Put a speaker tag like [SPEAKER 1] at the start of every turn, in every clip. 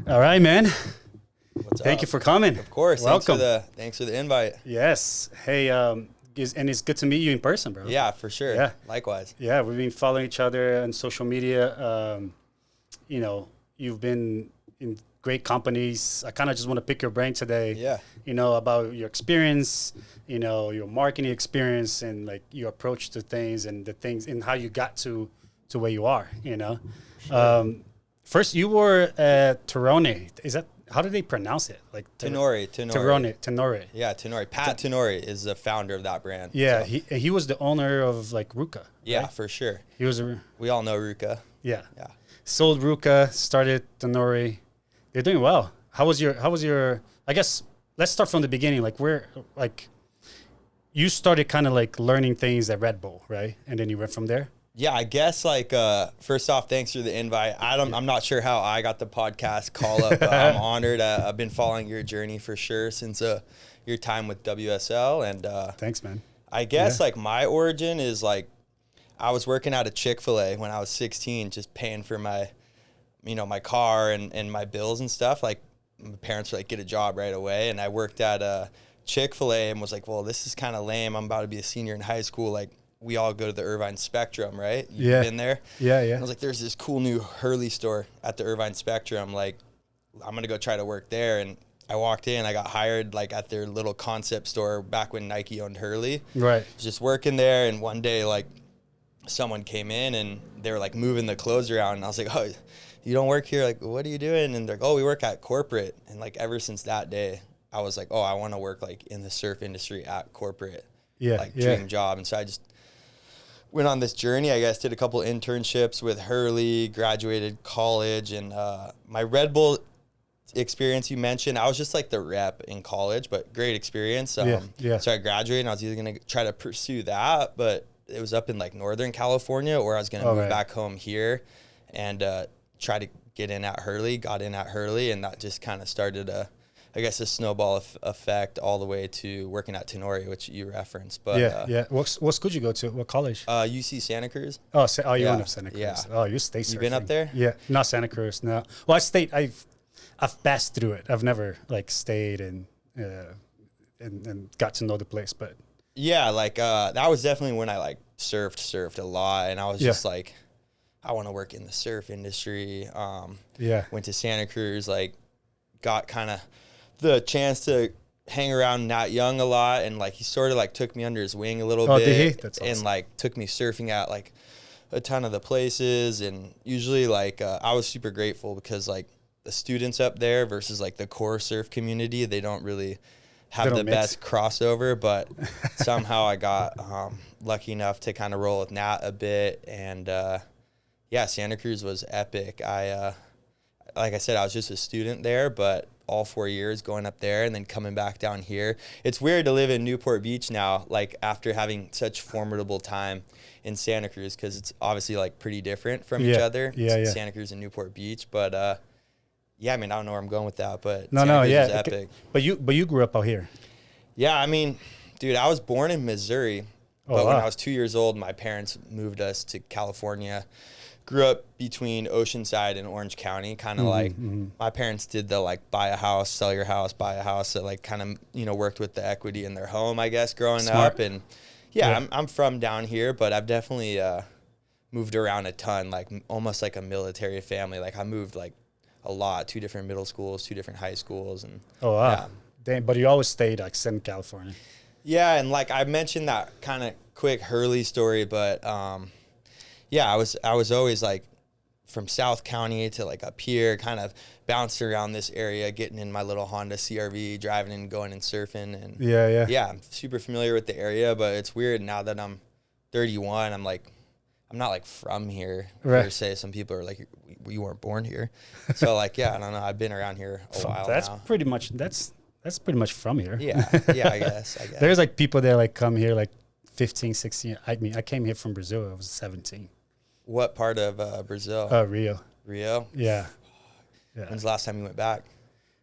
[SPEAKER 1] All right, man.
[SPEAKER 2] What's
[SPEAKER 1] Thank
[SPEAKER 2] up?
[SPEAKER 1] you for coming.
[SPEAKER 2] Of course.
[SPEAKER 1] Welcome.
[SPEAKER 2] Thanks for the invite.
[SPEAKER 1] Yes. Hey, and it's good to meet you in person, bro.
[SPEAKER 2] Yeah, for sure.
[SPEAKER 1] Yeah.
[SPEAKER 2] Likewise.
[SPEAKER 1] Yeah, we've been following each other on social media. You've been in great companies. I kind of just want to pick your brain today.
[SPEAKER 2] Yeah.
[SPEAKER 1] About your experience, your marketing experience and like your approach to things and the things and how you got to where you are,
[SPEAKER 2] Sure.
[SPEAKER 1] First, you were at Tenori. Is that, how do they pronounce it? Like
[SPEAKER 2] Tenori.
[SPEAKER 1] Tenori.
[SPEAKER 2] Yeah, Tenori. Pat Tenori is the founder of that brand.
[SPEAKER 1] Yeah,
[SPEAKER 2] so.
[SPEAKER 1] he was the owner of like Ruka.
[SPEAKER 2] Yeah,
[SPEAKER 1] right?
[SPEAKER 2] for sure.
[SPEAKER 1] He was
[SPEAKER 2] We all know Ruka.
[SPEAKER 1] yeah.
[SPEAKER 2] Yeah.
[SPEAKER 1] Sold Ruka, started Tenori. They're doing well. How was your I guess let's start from the beginning. Like you started kind of like learning things at Red Bull, right? And then you went from there?
[SPEAKER 2] Yeah, I guess first off, thanks for the invite. I'm not sure how I got the podcast call up, but I'm honored. I've been following your journey for sure since your time with WSL, and
[SPEAKER 1] Thanks, man.
[SPEAKER 2] I guess my origin is I was working at a Chick-fil-A when I was 16, just paying for my car and my bills and stuff. Like my parents were like, get a job right away, and I worked at a Chick-fil-A and was like, well, this is kind of lame. I'm about to be a senior in high school. Like, we all go to the Irvine Spectrum, right? You've been there?
[SPEAKER 1] Yeah.
[SPEAKER 2] And I was like, there's this cool new Hurley store at the Irvine Spectrum. Like, I'm going to go try to work there. And I walked in, I got hired like at their little concept store back when Nike owned Hurley.
[SPEAKER 1] Right.
[SPEAKER 2] I was just working there. And one day, like, someone came in and they were like moving the clothes around. And I was like, oh, you don't work here? Like, what are you doing? And they're like, oh, we work at corporate. And like, ever since that day, I was like, oh, I want to work like in the surf industry at corporate.
[SPEAKER 1] Yeah.
[SPEAKER 2] Like dream job. And so I just went on this journey, I guess, did a couple internships with Hurley, graduated college, and my Red Bull experience you mentioned, I was just like the rep in college, but great experience. So I graduated and I was either going to try to pursue that, but it was up in like Northern California, or I was going to move back home here and try to get in at Hurley, got in at Hurley, and that just kind of started a snowball effect all the way to working at Tenori, which you referenced. But
[SPEAKER 1] What school did you go to? What college?
[SPEAKER 2] UC Santa Cruz.
[SPEAKER 1] Oh, you went up Santa Cruz.
[SPEAKER 2] Yeah.
[SPEAKER 1] Oh, you stayed surfing.
[SPEAKER 2] You been up there?
[SPEAKER 1] Yeah, not Santa Cruz. No. Well, I've passed through it. I've never like stayed and got to know the place. But
[SPEAKER 2] yeah, like that was definitely when I like surfed a lot, and I was just like, I want to work in the surf industry. Went to Santa Cruz, like got kind of the chance to hang around Nat Young a lot, and like he sort of like took me under his wing a little bit.
[SPEAKER 1] Did he? That's awesome.
[SPEAKER 2] And like took me surfing at like a ton of the places, and usually like I was super grateful because like the students up there versus like the core surf community, they don't really have the best crossover, but somehow I got lucky enough to kind of roll with Nat a bit, and Santa Cruz was epic. Like I said, I was just a student there, but all 4 years going up there and then coming back down here. It's weird to live in Newport Beach now, like after having such formidable time in Santa Cruz, because it's obviously like pretty different from each other. Santa Cruz and Newport Beach, but I mean, I don't know where I'm going with that, but Santa Cruz is epic.
[SPEAKER 1] But you grew up out here.
[SPEAKER 2] Yeah, I mean, dude, I was born in Missouri, but when I was 2 years old, my parents moved us to California. Grew up between Oceanside and Orange County, kind of my parents did the like buy a house, sell your house, buy a house, that like kind of worked with the equity in their home, I guess, growing up. And I'm from down here, but I've definitely moved around a ton, like almost like a military family. Like I moved like a lot, 2 different middle schools, 2 different high schools. And
[SPEAKER 1] Damn, but you always stayed like Southern California.
[SPEAKER 2] Yeah, and like I mentioned that kind of quick Hurley story, but I was always like from South County to like up here, kind of bouncing around this area, getting in my little Honda CRV, driving and going and surfing. And I'm super familiar with the area, but it's weird now that I'm 31. I'm not like from here per se. Some people are like, you weren't born here. So like, I don't know. I've been around here a while now.
[SPEAKER 1] That's pretty much from here.
[SPEAKER 2] Yeah, I guess.
[SPEAKER 1] There's like people that like come here like 15, 16. I mean, I came here from Brazil. I was 17.
[SPEAKER 2] What part of Brazil?
[SPEAKER 1] Rio.
[SPEAKER 2] Rio?
[SPEAKER 1] Yeah.
[SPEAKER 2] When's the last time you went back?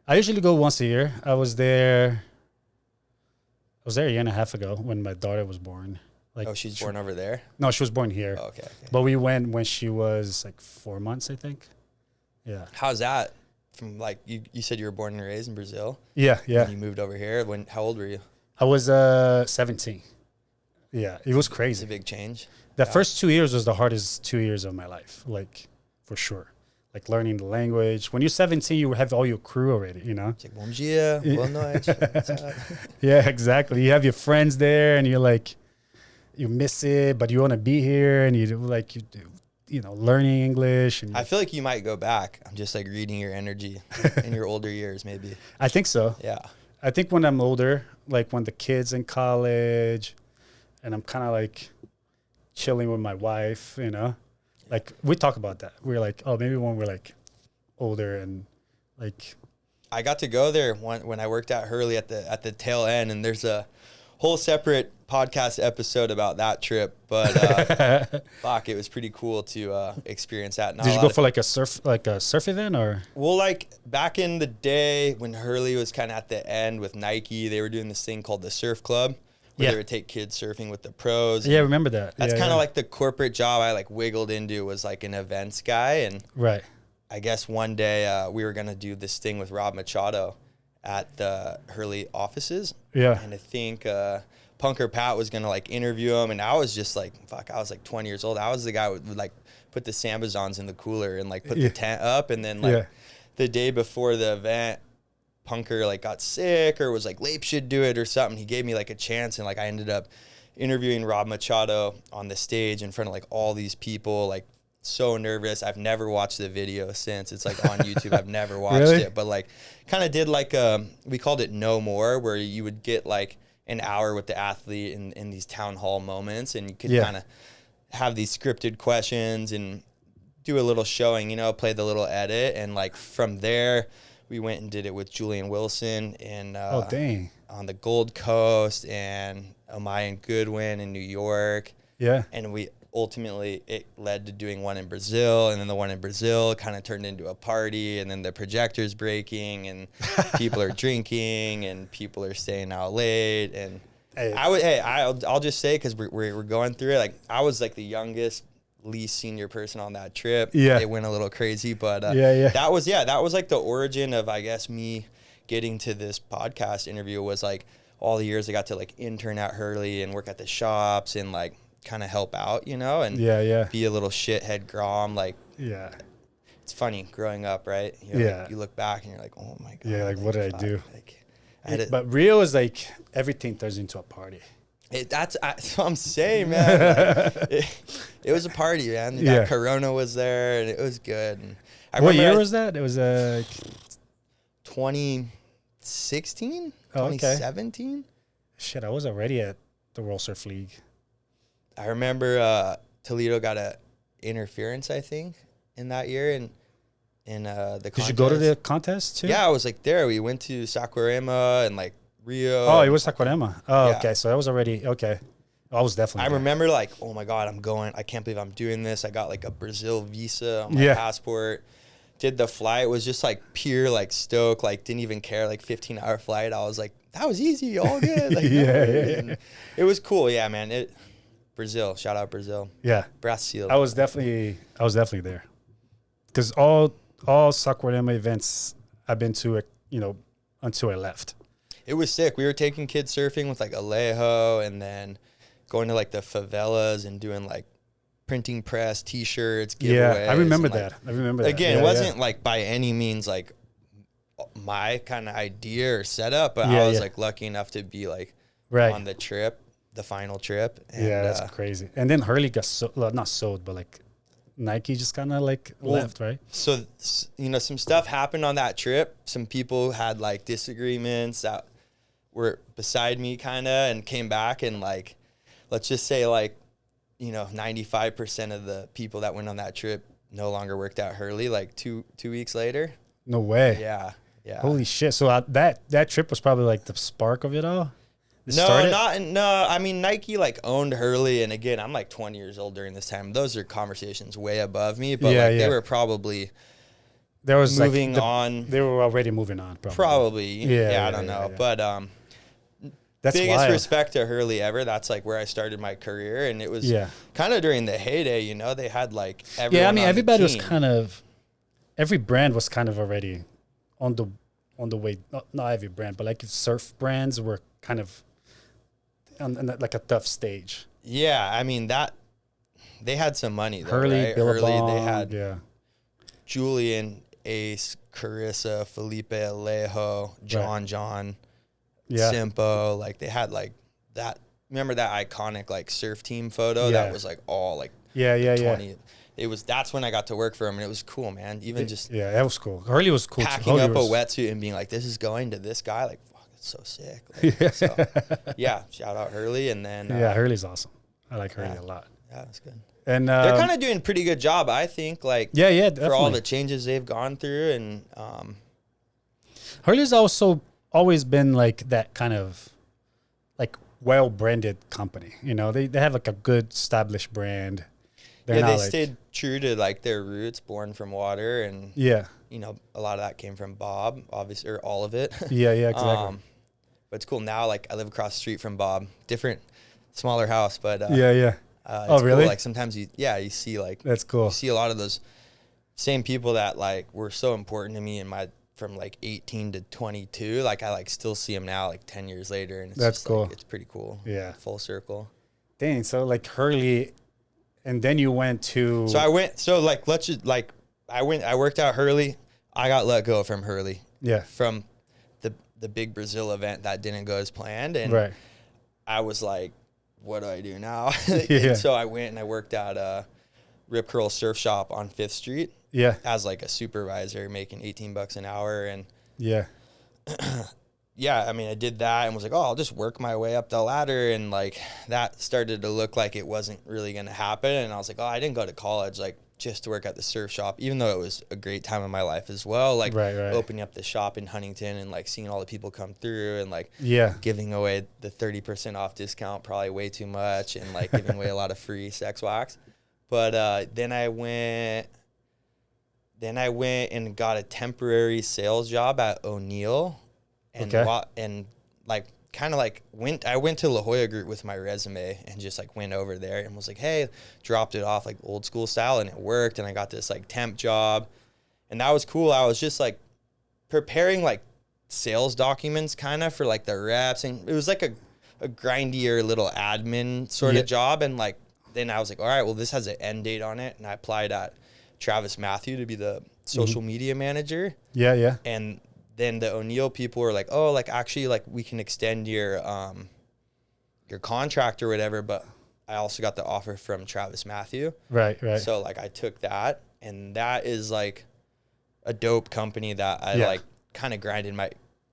[SPEAKER 1] I usually go once a year. I was there a year and a half ago when my daughter was born.
[SPEAKER 2] Like, she's born over there?
[SPEAKER 1] No, she was born here.
[SPEAKER 2] Okay.
[SPEAKER 1] But we went when she was like 4 months, I think. Yeah.
[SPEAKER 2] How's that from like, you said you were born and raised in Brazil.
[SPEAKER 1] Yeah.
[SPEAKER 2] And you moved over here. How old were you?
[SPEAKER 1] I was 17. Yeah, it was crazy.
[SPEAKER 2] It's a big change.
[SPEAKER 1] The first 2 years was the hardest 2 years of my life, like for sure. Like learning the language. When you're 17, you have all your crew already, you know?
[SPEAKER 2] It's like, bom dia, boa noite.
[SPEAKER 1] Yeah, exactly. You have your friends there and you're like, you miss it, but you want to be here and learning English. And
[SPEAKER 2] I feel like you might go back. I'm just like reading your energy in your older years, maybe.
[SPEAKER 1] I think so.
[SPEAKER 2] Yeah.
[SPEAKER 1] I think when I'm older, like when the kids in college and I'm kind of like chilling with my wife, you know, like we talk about that. We're like, oh, maybe when we're like older and like.
[SPEAKER 2] I got to go there when I worked at Hurley at the tail end, and there's a whole separate podcast episode about that trip. But fuck, it was pretty cool to experience that.
[SPEAKER 1] Did you go for like a surf event or?
[SPEAKER 2] Well, like back in the day when Hurley was kind of at the end with Nike, they were doing this thing called the Surf Club, where they would take kids surfing with the pros.
[SPEAKER 1] Yeah, I remember that.
[SPEAKER 2] That's kind of like the corporate job I like wiggled into, was like an events guy. And
[SPEAKER 1] right.
[SPEAKER 2] I guess one day we were going to do this thing with Rob Machado at the Hurley offices.
[SPEAKER 1] Yeah.
[SPEAKER 2] And I think Punker Pat was going to like interview him. And I was just like, fuck, I was like 20 years old. I was the guy who would like put the Sambazons in the cooler and like put the tent up. And then like the day before the event, Punker like got sick or was like, Lape should do it or something. He gave me like a chance, and like I ended up interviewing Rob Machado on the stage in front of like all these people, like so nervous. I've never watched the video since. It's like on YouTube. I've never watched it, but like kind of did like we called it No More, where you would get like an hour with the athlete in these town hall moments, and you could kind of have these scripted questions and do a little showing, you know, play the little edit. And like from there, we went and did it with Julian Wilson on the Gold Coast, and Amayan Goodwin in New York. Yeah. And we ultimately, it led to doing one in Brazil, and then the one in Brazil kind of turned into a party, and then the projector's breaking, and people are drinking, and people are staying out late. And I'll just say, because we're going through it, like I was like the youngest, least senior person on that trip. Yeah, it went a little crazy, but that was like the origin of, I guess, me getting to this podcast interview, was like all the years I got to like intern at Hurley and work at the shops and like kind of help out, you know, and be a little shithead Grom. Like, it's funny growing up, right? Like, you look back and you're like, oh my god,
[SPEAKER 1] like what did I do? Like, but Rio is like everything turns into a party.
[SPEAKER 2] That's what I'm saying, man. Like, it was a party, man. That Corona was there, and it was good. And
[SPEAKER 1] what year was that? It was
[SPEAKER 2] 2016, 2017.
[SPEAKER 1] Shit, I was already at the World Surf League.
[SPEAKER 2] I remember Toledo got a interference, I think, in that year, and in the contest.
[SPEAKER 1] Did you go to the contest too?
[SPEAKER 2] Yeah, I was like there. We went to Saquarema and like Rio.
[SPEAKER 1] Oh, it was Saquarema. Oh, okay. So I was already okay. I was definitely.
[SPEAKER 2] I remember like, oh my god, I'm going. I can't believe I'm doing this. I got like a Brazil visa on my passport. Did the flight. Was just like pure like stoke. Like didn't even care. Like 15-hour flight. I was like, that was easy. All good. Like, it was cool. Yeah, man. Brazil. Shout out Brazil. Yeah. Brazil.
[SPEAKER 1] I was definitely there, because all Saquarema events I've been to, you know, until I left.
[SPEAKER 2] It was sick. We were taking kids surfing with like Alejo, and then going to like the favelas and doing like printing press, T-shirts, giveaways.
[SPEAKER 1] Yeah, I remember that.
[SPEAKER 2] Again, it wasn't like by any means like my kind of idea or setup, but I was like lucky enough to be like on the trip, the final trip. And,
[SPEAKER 1] that's crazy. And then Hurley got not sold, but like Nike just kind of like left, right?
[SPEAKER 2] So, you know, some stuff happened on that trip. Some people had like disagreements that were beside me kind of, and came back, and like, let's just say like, you know, 95% of the people that went on that trip no longer worked at Hurley like two weeks later.
[SPEAKER 1] No way.
[SPEAKER 2] Yeah.
[SPEAKER 1] Holy shit. So that trip was probably like the spark of it all?
[SPEAKER 2] No. I mean, Nike like owned Hurley, and again, I'm like 20 years old during this time. Those are conversations way above me, but they were probably moving on.
[SPEAKER 1] They were already moving on,
[SPEAKER 2] probably. I don't know, but that's biggest wild. Respect to Hurley ever. That's like where I started my career, and it was kind of during the heyday. You know, they had like everyone.
[SPEAKER 1] Yeah, I mean, everybody was kind of, every brand was kind of already on the way, not every brand, but like if surf brands were kind of on like a tough stage.
[SPEAKER 2] Yeah, I mean that they had some money though,
[SPEAKER 1] Hurley,
[SPEAKER 2] right?
[SPEAKER 1] Billabong,
[SPEAKER 2] Hurley, they had
[SPEAKER 1] yeah.
[SPEAKER 2] Julian, Ace, Carissa, Felipe, Alejo, John,
[SPEAKER 1] Yeah.
[SPEAKER 2] Simpo. Like they had like that. Remember that iconic like surf team photo
[SPEAKER 1] Yeah.
[SPEAKER 2] that was like all like
[SPEAKER 1] 20.
[SPEAKER 2] It was, that's when I got to work for him, and it was cool, man. Even just
[SPEAKER 1] that was cool. Hurley was cool.
[SPEAKER 2] packing up a wetsuit and being like, "This is going to this guy." Like, fuck, it's so sick. Like, so, yeah, shout out Hurley, and then
[SPEAKER 1] Hurley's awesome. I like Hurley a lot.
[SPEAKER 2] Yeah, that's good.
[SPEAKER 1] And
[SPEAKER 2] they're kind of doing a pretty good job, I think. Like,
[SPEAKER 1] definitely.
[SPEAKER 2] for all the changes they've gone through, and
[SPEAKER 1] Hurley's also always been like that kind of like well-branded company. You know, they have like a good established brand.
[SPEAKER 2] They stayed true to like their roots, born from water, and you know, a lot of that came from Bob, obviously, or all of it.
[SPEAKER 1] Yeah, exactly.
[SPEAKER 2] But it's cool now. Like I live across the street from Bob, different, smaller house, but
[SPEAKER 1] oh, really?
[SPEAKER 2] Cool. Like sometimes you see like
[SPEAKER 1] that's cool.
[SPEAKER 2] You see a lot of those same people that like were so important to me in my from like 18 to 22. Like I like still see them now, like 10 years later, and it's
[SPEAKER 1] that's
[SPEAKER 2] just,
[SPEAKER 1] cool.
[SPEAKER 2] Like, it's pretty cool.
[SPEAKER 1] Yeah,
[SPEAKER 2] full circle.
[SPEAKER 1] Dang. So like Hurley. And then you went to.
[SPEAKER 2] So I went. So like, let's just like, I worked out Hurley. I got let go from Hurley.
[SPEAKER 1] Yeah. From
[SPEAKER 2] the big Brazil event that didn't go as planned, and I was like, what do I do now? And so I went and I worked at a Rip Curl Surf Shop on 5th Street.
[SPEAKER 1] Yeah.
[SPEAKER 2] As like a supervisor, making $18 an hour, and yeah, I mean, I did that and was like, oh, I'll just work my way up the ladder. And like that started to look like it wasn't really going to happen. And I was like, oh, I didn't go to college like just to work at the surf shop, even though it was a great time in my life as well. Like opening up the shop in Huntington and like seeing all the people come through and like giving away the 30% off discount, probably way too much, and like giving away a lot of free sex wax. But then I went and got a temporary sales job at O'Neill. And and like kind of like I went to La Jolla Group with my resume and just like went over there and was like, hey, dropped it off like old school style, and it worked, and I got this like temp job, and that was cool. I was just like preparing like sales documents kind of for like the reps, and it was like a grindier little admin sort of job. And like then I was like, all right, well, this has an end date on it, and I applied at Travis Matthew to be the social media manager. And then the O'Neill people were like, oh, like actually like we can extend your contract or whatever. But I also got the offer from Travis Matthew. Right. So like I took that, and that is like a dope company that I like kind of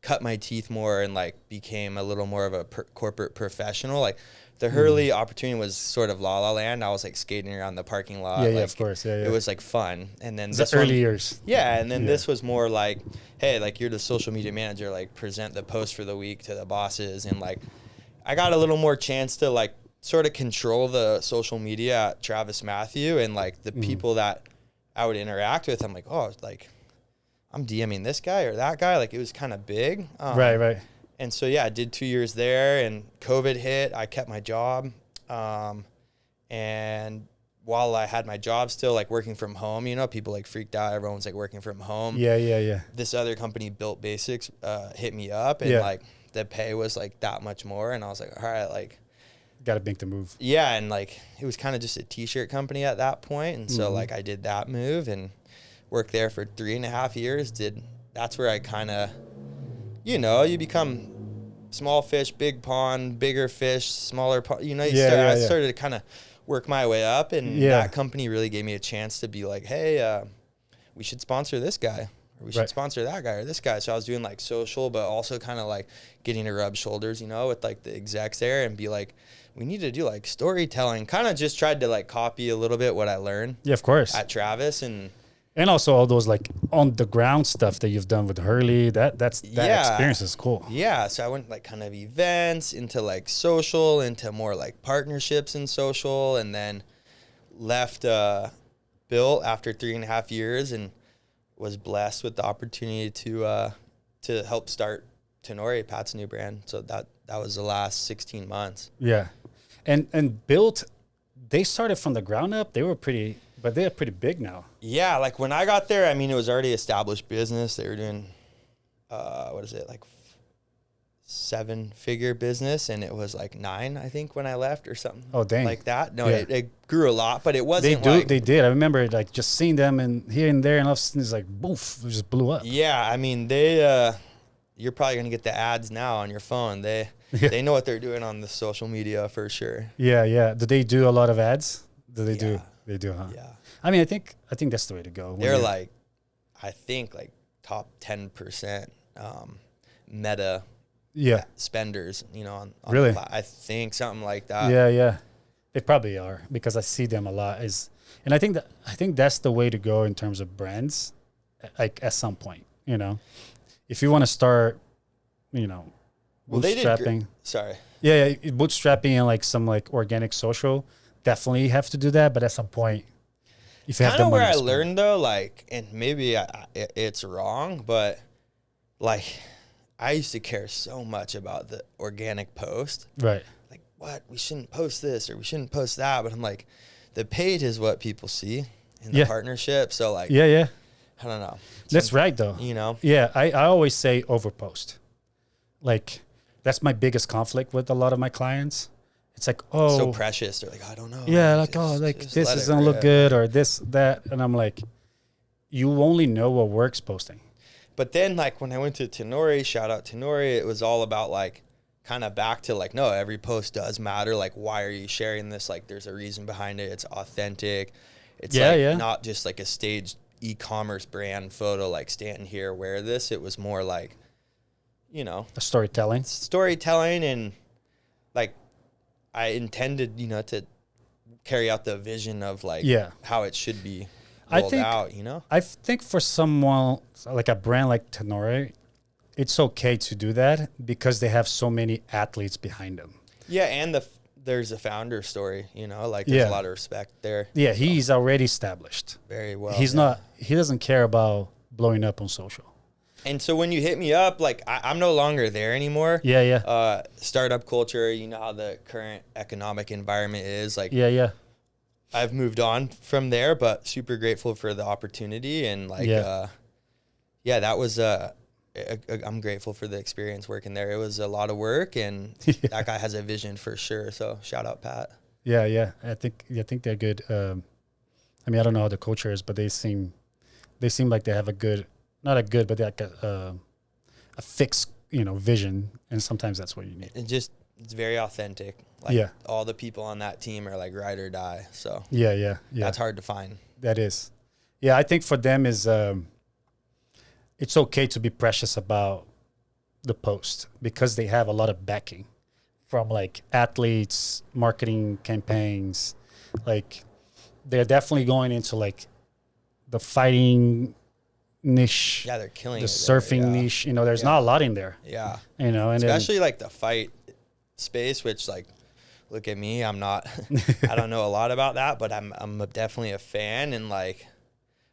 [SPEAKER 2] cut my teeth more and like became a little more of a corporate professional. Like the Hurley opportunity was sort of La La Land. I was like skating around the parking lot.
[SPEAKER 1] Yeah, of course. Yeah.
[SPEAKER 2] It was like fun. And then
[SPEAKER 1] the early years.
[SPEAKER 2] Yeah. And then this was more like, hey, like you're the social media manager, like present the post for the week to the bosses. And like, I got a little more chance to like sort of control the social media at Travis Matthew, and like the people that I would interact with. I'm like, oh, like I'm DMing this guy or that guy. Like it was kind of big.
[SPEAKER 1] Right.
[SPEAKER 2] And so, I did 2 years there, and COVID hit. I kept my job. And while I had my job still, like working from home, you know, people like freaked out. Everyone's like working from home.
[SPEAKER 1] Yeah.
[SPEAKER 2] This other company, Built Basics, hit me up, and like the pay was like that much more. And I was like, all right, like.
[SPEAKER 1] Got to make the move.
[SPEAKER 2] Yeah. And like, it was kind of just a t-shirt company at that point. And so like I did that move and worked there for 3.5 years. That's where I kind of, you know, you become small fish, big pond, bigger fish, smaller pond. You know, I started to kind of work my way up, and that company really gave me a chance to be like, hey, we should sponsor this guy, or we should sponsor that guy or this guy. So I was doing like social, but also kind of like getting to rub shoulders, you know, with like the execs there, and be like, we need to do like storytelling. Kind of just tried to like copy a little bit what I learned. Yeah, of course. At Travis,
[SPEAKER 1] and also all those like on the ground stuff that you've done with Hurley, that experience is cool.
[SPEAKER 2] Yeah. So I went like kind of events into like social, into more like partnerships in social, and then left BYLT after 3.5 years, and was blessed with the opportunity to help start Tenori, Pat's new brand. So that was the last 16 months.
[SPEAKER 1] Yeah. And BYLT, they started from the ground up. But they're pretty big now.
[SPEAKER 2] Yeah, like when I got there, I mean, it was already established business. They were doing what is it, like 7-figure business, and it was like 9, I think, when I left or something.
[SPEAKER 1] Oh, dang.
[SPEAKER 2] Like that. No,
[SPEAKER 1] Yeah.
[SPEAKER 2] it grew a lot, but it wasn't like.
[SPEAKER 1] They did. I remember like just seeing them and here and there, and all of a sudden it's like, boof, it just blew up.
[SPEAKER 2] Yeah, I mean, you're probably going to get the ads now on your phone. They know what they're doing on the social media for sure.
[SPEAKER 1] Yeah, yeah. Do they do a lot of ads? They do, huh?
[SPEAKER 2] Yeah.
[SPEAKER 1] I mean, I think that's the way to go.
[SPEAKER 2] They're like, I think like top 10% meta spenders, on
[SPEAKER 1] really?
[SPEAKER 2] I think something like that.
[SPEAKER 1] Yeah, yeah. They probably are because I see them a lot. And I think that's the way to go in terms of brands, like at some point, if you want to start, bootstrapping.
[SPEAKER 2] Sorry.
[SPEAKER 1] Yeah, bootstrapping and like some like organic social, definitely have to do that. But at some point, if you have the money,
[SPEAKER 2] where I learned though, like, and maybe it's wrong, but like, I used to care so much about the organic post.
[SPEAKER 1] Right.
[SPEAKER 2] Like, what? We shouldn't post this or we shouldn't post that. But I'm like, the paid is what people see in the partnership. So like,
[SPEAKER 1] yeah.
[SPEAKER 2] I don't know.
[SPEAKER 1] That's right though. Yeah. I always say overpost. Like that's my biggest conflict with a lot of my clients. It's like, oh,
[SPEAKER 2] so precious. They're like, I don't know.
[SPEAKER 1] Yeah. Like, this doesn't look good or this, that. And I'm like, you only know what works posting.
[SPEAKER 2] But then, like, when I went to Tenori, shout out Tenori, it was all about, like, kind of back to, like, no, every post does matter. Like, why are you sharing this? Like, there's a reason behind it. It's authentic. It's, not just, like, a staged e-commerce brand photo, like, stand here, wear this. It was more like,
[SPEAKER 1] The storytelling.
[SPEAKER 2] And, like, I intended, to carry out the vision of, like, how it should be. I
[SPEAKER 1] think for someone like a brand like Tenori, it's okay to do that because they have so many athletes behind them.
[SPEAKER 2] Yeah, and there's a founder story, like there's a lot of respect there.
[SPEAKER 1] Yeah, he's already established.
[SPEAKER 2] Very well.
[SPEAKER 1] He doesn't care about blowing up on social.
[SPEAKER 2] And so when you hit me up, like I'm no longer there anymore.
[SPEAKER 1] Yeah.
[SPEAKER 2] Startup culture, how the current economic environment is. Like I've moved on from there, but super grateful for the opportunity and like, that was, I'm grateful for the experience working there. It was a lot of work and that guy has a vision for sure. So shout out Pat.
[SPEAKER 1] Yeah. I think they're good. I don't know how the culture is, but they seem like they have but they like a fixed, vision. And sometimes that's what you need.
[SPEAKER 2] It's very authentic. Like all the people on that team are like ride or die. So
[SPEAKER 1] yeah.
[SPEAKER 2] That's hard to find.
[SPEAKER 1] That is. Yeah, I think for them is it's okay to be precious about the post because they have a lot of backing from like athletes, marketing campaigns. Like they're definitely going into like the fighting niche.
[SPEAKER 2] Yeah, they're killing
[SPEAKER 1] the surfing niche. There's not a lot in there.
[SPEAKER 2] Yeah.
[SPEAKER 1] And
[SPEAKER 2] especially like the fight space, which like look at me, I'm not I don't know a lot about that, but I'm definitely a fan, and like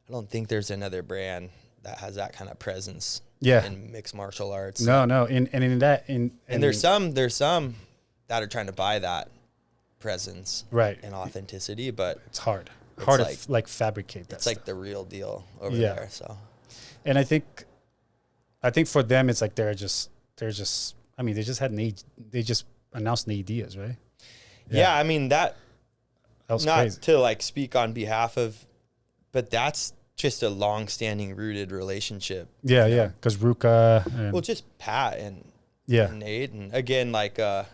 [SPEAKER 2] I don't think there's another brand that has that kind of presence in mixed martial arts.
[SPEAKER 1] No, and
[SPEAKER 2] there's some that are trying to buy that presence and authenticity, but
[SPEAKER 1] it's hard
[SPEAKER 2] like,
[SPEAKER 1] to fabricate that.
[SPEAKER 2] It's like the real deal over there. So,
[SPEAKER 1] and I think for them it's like they just announced ideas, right?
[SPEAKER 2] Yeah, I mean that
[SPEAKER 1] was
[SPEAKER 2] not
[SPEAKER 1] crazy.
[SPEAKER 2] To like speak on behalf of, but that's just a long-standing rooted relationship.
[SPEAKER 1] Yeah, because Ruka.
[SPEAKER 2] Just Pat and Nate, and again, like I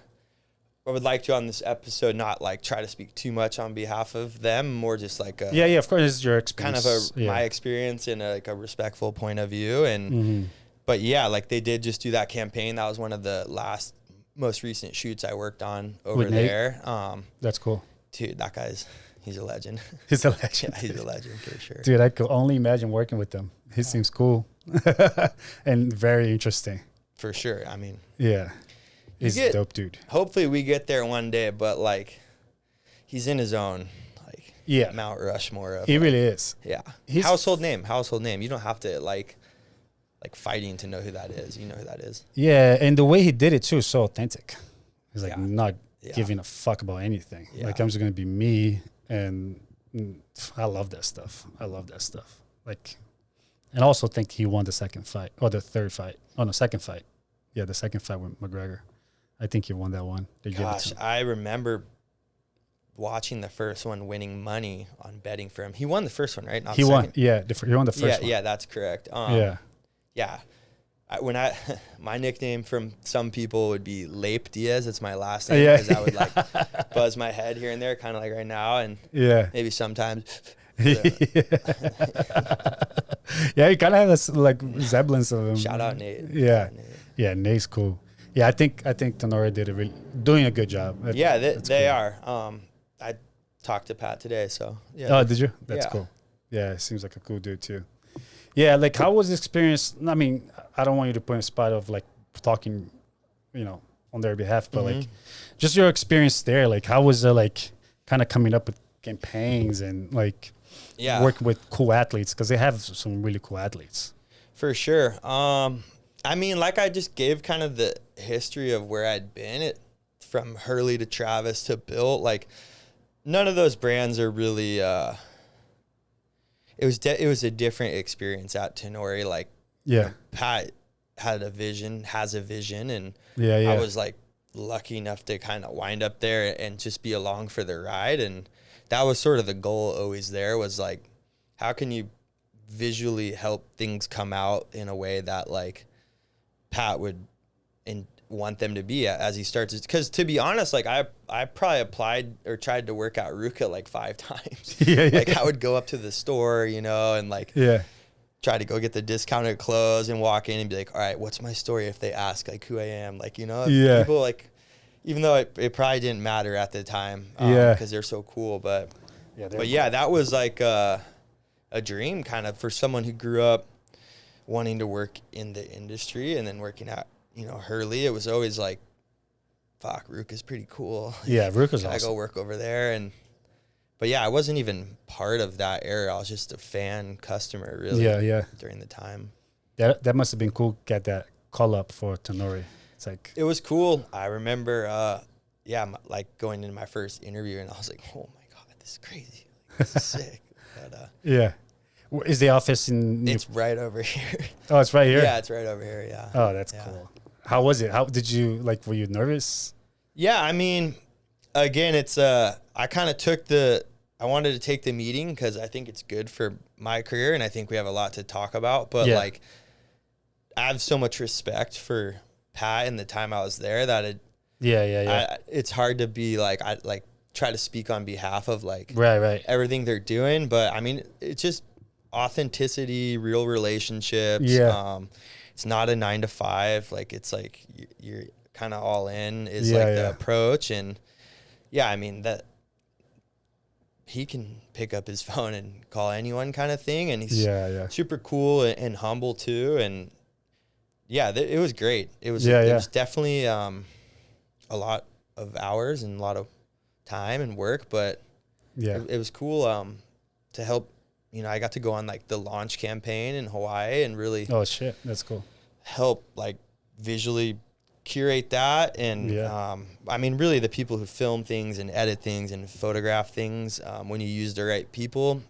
[SPEAKER 2] would like to on this episode not like try to speak too much on behalf of them, more just like
[SPEAKER 1] of course, this is your experience.
[SPEAKER 2] Kind of my experience in a respectful point of view, and but like they did just do that campaign. That was one of the most recent shoots I worked on over there.
[SPEAKER 1] That's cool.
[SPEAKER 2] Dude, that he's a legend.
[SPEAKER 1] He's a legend.
[SPEAKER 2] Yeah, he's a legend for sure.
[SPEAKER 1] Dude, I could only imagine working with him. He seems cool and very interesting.
[SPEAKER 2] For sure. I mean,
[SPEAKER 1] he's a dope dude.
[SPEAKER 2] Hopefully we get there one day, but like he's in his own Mount Rushmore of,
[SPEAKER 1] he really is.
[SPEAKER 2] Yeah. Household name. You don't have to like fighting to know who that is. You know who that is.
[SPEAKER 1] Yeah, and the way he did it too is so authentic. He's like not giving a fuck about anything. Like I'm just gonna be me, and I love that stuff. Like, And I also think he won the second fight or the third fight. Oh, no, second fight. Yeah, the second fight with McGregor. I think he won that one.
[SPEAKER 2] Gosh, I remember watching the first one, winning money on betting for him. He won the first one, right? Not
[SPEAKER 1] he won. Yeah, he won the first one.
[SPEAKER 2] Yeah, that's correct. Yeah. My nickname from some people would be Lape Diaz. It's my last name because I would like buzz my head here and there, kind of like right now, and maybe sometimes.
[SPEAKER 1] Yeah, he kind of has a like resemblance of him.
[SPEAKER 2] Shout out Nate.
[SPEAKER 1] Yeah, Nate's cool. Yeah, I think Tenori did doing a good job.
[SPEAKER 2] They are. I talked to Pat today, so yeah.
[SPEAKER 1] Oh, did you? That's cool. Yeah, it seems like a cool dude too. Yeah, like how was the experience? I mean, I don't want you to put in a spot of like talking, on their behalf, but like just your experience there. Like how was it like kind of coming up with campaigns and like working with cool athletes? Because they have some really cool athletes.
[SPEAKER 2] For sure. I mean, like I just gave kind of the history of where I'd been from Hurley to Travis to BYLT. Like none of those brands are really, it was a different experience at Tenori. Like, Pat has a vision, and I was like lucky enough to kind of wind up there and just be along for the ride. And that was sort of the goal always there, was like, how can you visually help things come out in a way that like Pat would want them to be as he starts, because to be honest, like I probably applied or tried to work out Ruka like 5 times. Like I would go up to the store, and like try to go get the discounted clothes and walk in and be like, all right, what's my story if they ask like who I am, like people like, even though it probably didn't matter at the time because they're so cool, but that was like a dream kind of for someone who grew up wanting to work in the industry and then working at Hurley. It was always like, fuck, Ruka's pretty cool.
[SPEAKER 1] Yeah, Ruka's awesome.
[SPEAKER 2] I go work over there, but I wasn't even part of that era. I was just a fan customer, really. During the time.
[SPEAKER 1] That must have been cool. Get that call up for Tenori. It's like
[SPEAKER 2] it was cool. I remember, like going into my first interview, and I was like, oh my god, this is crazy. Like, this is sick. But,
[SPEAKER 1] is the office in?
[SPEAKER 2] It's right over here.
[SPEAKER 1] Oh, it's right here.
[SPEAKER 2] Yeah, it's right over here. Yeah.
[SPEAKER 1] Oh, that's cool. How was it? How did you like? Were you nervous?
[SPEAKER 2] Yeah, I mean, again, it's I kind of I wanted to take the meeting because I think it's good for my career, and I think we have a lot to talk about. But like, I have so much respect for Pat and the time I was there that it's hard to be like try to speak on behalf of like everything they're doing. But I mean, it's just authenticity, real relationships. It's not a 9 to 5. Like it's like you're kind of all in is the approach. And I mean that he can pick up his phone and call anyone kind of thing. And he's super cool and humble too. And it was great. It was definitely a lot of hours and a lot of time and work, but it was cool to help. I got to go on like the launch campaign in Hawaii and really
[SPEAKER 1] that's cool,
[SPEAKER 2] help like visually curate that. And I mean, really the people who film things and edit things and photograph things, when you use the right people,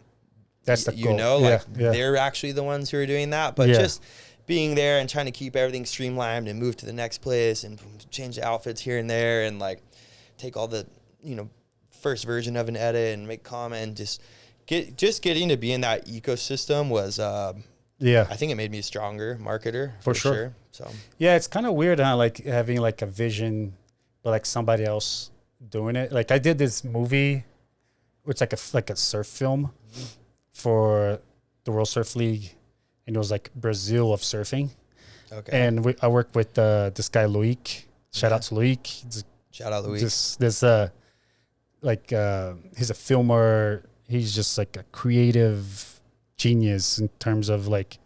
[SPEAKER 1] that's the goal.
[SPEAKER 2] They're actually the ones who are doing that. But just being there and trying to keep everything streamlined and move to the next place and change the outfits here and there and like take all the first version of an edit and make comment and just getting to be in that ecosystem was I think it made me a stronger marketer for sure. So
[SPEAKER 1] it's kind of weird like having like a vision but like somebody else doing it. Like I did this movie which like a surf film for the World Surf League, and it was like Brazil of surfing. And I worked with this guy Loic. Shout out to Loic.
[SPEAKER 2] Shout out Loic.
[SPEAKER 1] He's a filmer. He's just like a creative genius in terms of like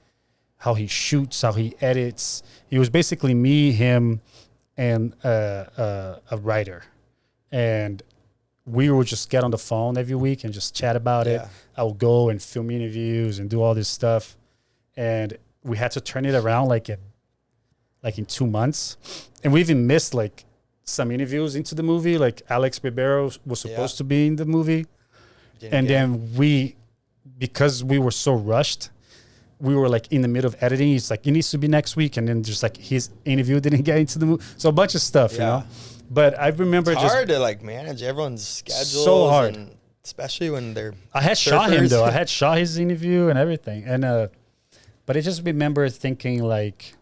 [SPEAKER 1] how he shoots, how he edits. It was basically me, him, and a writer. And we would just get on the phone every week and just chat about it. I would go and film interviews and do all this stuff. And we had to turn it around like in 2 months. And we even missed like some interviews into the movie. Like Alex Ribeiro was supposed to be in the movie. Then because we were so rushed, we were like in the middle of editing. He's like, it needs to be next week. And then just like his interview didn't get into the movie. So a bunch of stuff, you know. But I remember
[SPEAKER 2] it's
[SPEAKER 1] just
[SPEAKER 2] hard to like manage everyone's schedules.
[SPEAKER 1] So hard.
[SPEAKER 2] And especially when they're
[SPEAKER 1] I had
[SPEAKER 2] surfers.
[SPEAKER 1] shot him though. I had shot his interview and everything. And but I just remember thinking like,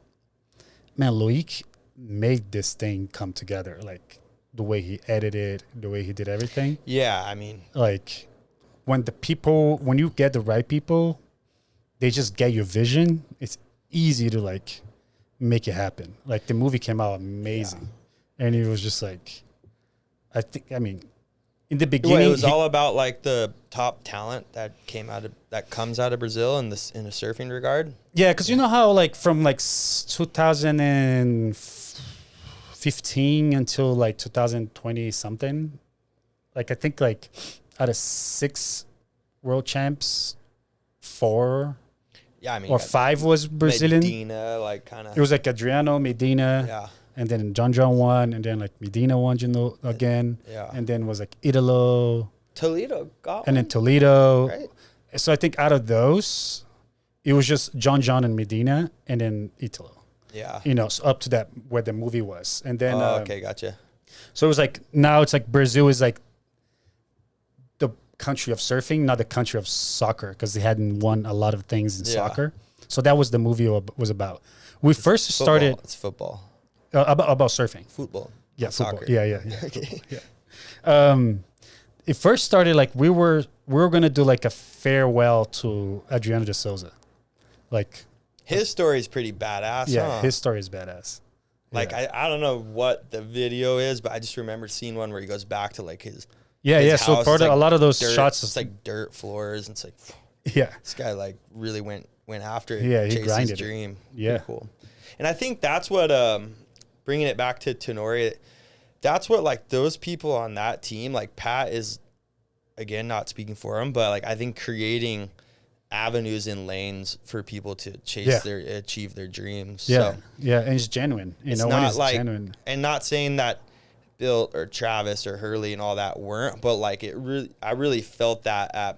[SPEAKER 1] man, Loic made this thing come together. Like the way he edited, the way he did everything.
[SPEAKER 2] Yeah, I mean,
[SPEAKER 1] like when you get the right people, they just get your vision. It's easy to like make it happen. Like the movie came out amazing. And it was just like, I mean, in the beginning,
[SPEAKER 2] it was all about like the top talent that comes out of Brazil in a surfing regard.
[SPEAKER 1] Yeah, because you know how like from like 2015 until like 2020 something, like I think like out of 6 world champs, 4 or 5 was Brazilian.
[SPEAKER 2] Medina, like kind of.
[SPEAKER 1] It was like Adriano, Medina.
[SPEAKER 2] Yeah.
[SPEAKER 1] And then John won, and then like Medina won, again.
[SPEAKER 2] Yeah.
[SPEAKER 1] And then was like Italo.
[SPEAKER 2] Toledo got
[SPEAKER 1] and
[SPEAKER 2] one.
[SPEAKER 1] Then Toledo.
[SPEAKER 2] Right.
[SPEAKER 1] So I think out of those, it was just John and Medina, and then Italo.
[SPEAKER 2] Yeah.
[SPEAKER 1] You know, so up to that where the movie was, and then.
[SPEAKER 2] Okay, gotcha.
[SPEAKER 1] So it was like now it's like Brazil is like the country of surfing, not the country of soccer, because they hadn't won a lot of things in soccer. So that was the movie was about. We first started.
[SPEAKER 2] It's football.
[SPEAKER 1] About surfing.
[SPEAKER 2] Football.
[SPEAKER 1] Yeah,
[SPEAKER 2] football.
[SPEAKER 1] Soccer. Yeah.
[SPEAKER 2] Okay.
[SPEAKER 1] Yeah. It first started like we were gonna do like a farewell to Adriano de Souza, like
[SPEAKER 2] his story is pretty badass.
[SPEAKER 1] Yeah, his story is badass.
[SPEAKER 2] Like I don't know what the video is, but I just remember seeing one where he goes back to like his
[SPEAKER 1] house. So part of a lot of those shots,
[SPEAKER 2] it's like dirt floors. And it's like this guy like really went after it.
[SPEAKER 1] Yeah, he
[SPEAKER 2] chased
[SPEAKER 1] grinded
[SPEAKER 2] his dream.
[SPEAKER 1] It. Yeah,
[SPEAKER 2] pretty cool. And I think that's what bringing it back to Tenori, that's what like those people on that team, like Pat is, again, not speaking for him, but like I think creating avenues and lanes for people to achieve their dreams.
[SPEAKER 1] Yeah,
[SPEAKER 2] so
[SPEAKER 1] and it's genuine. You know,
[SPEAKER 2] not
[SPEAKER 1] when it's
[SPEAKER 2] like,
[SPEAKER 1] genuine.
[SPEAKER 2] And not saying that Bill or Travis or Hurley and all that weren't, but like I really felt that at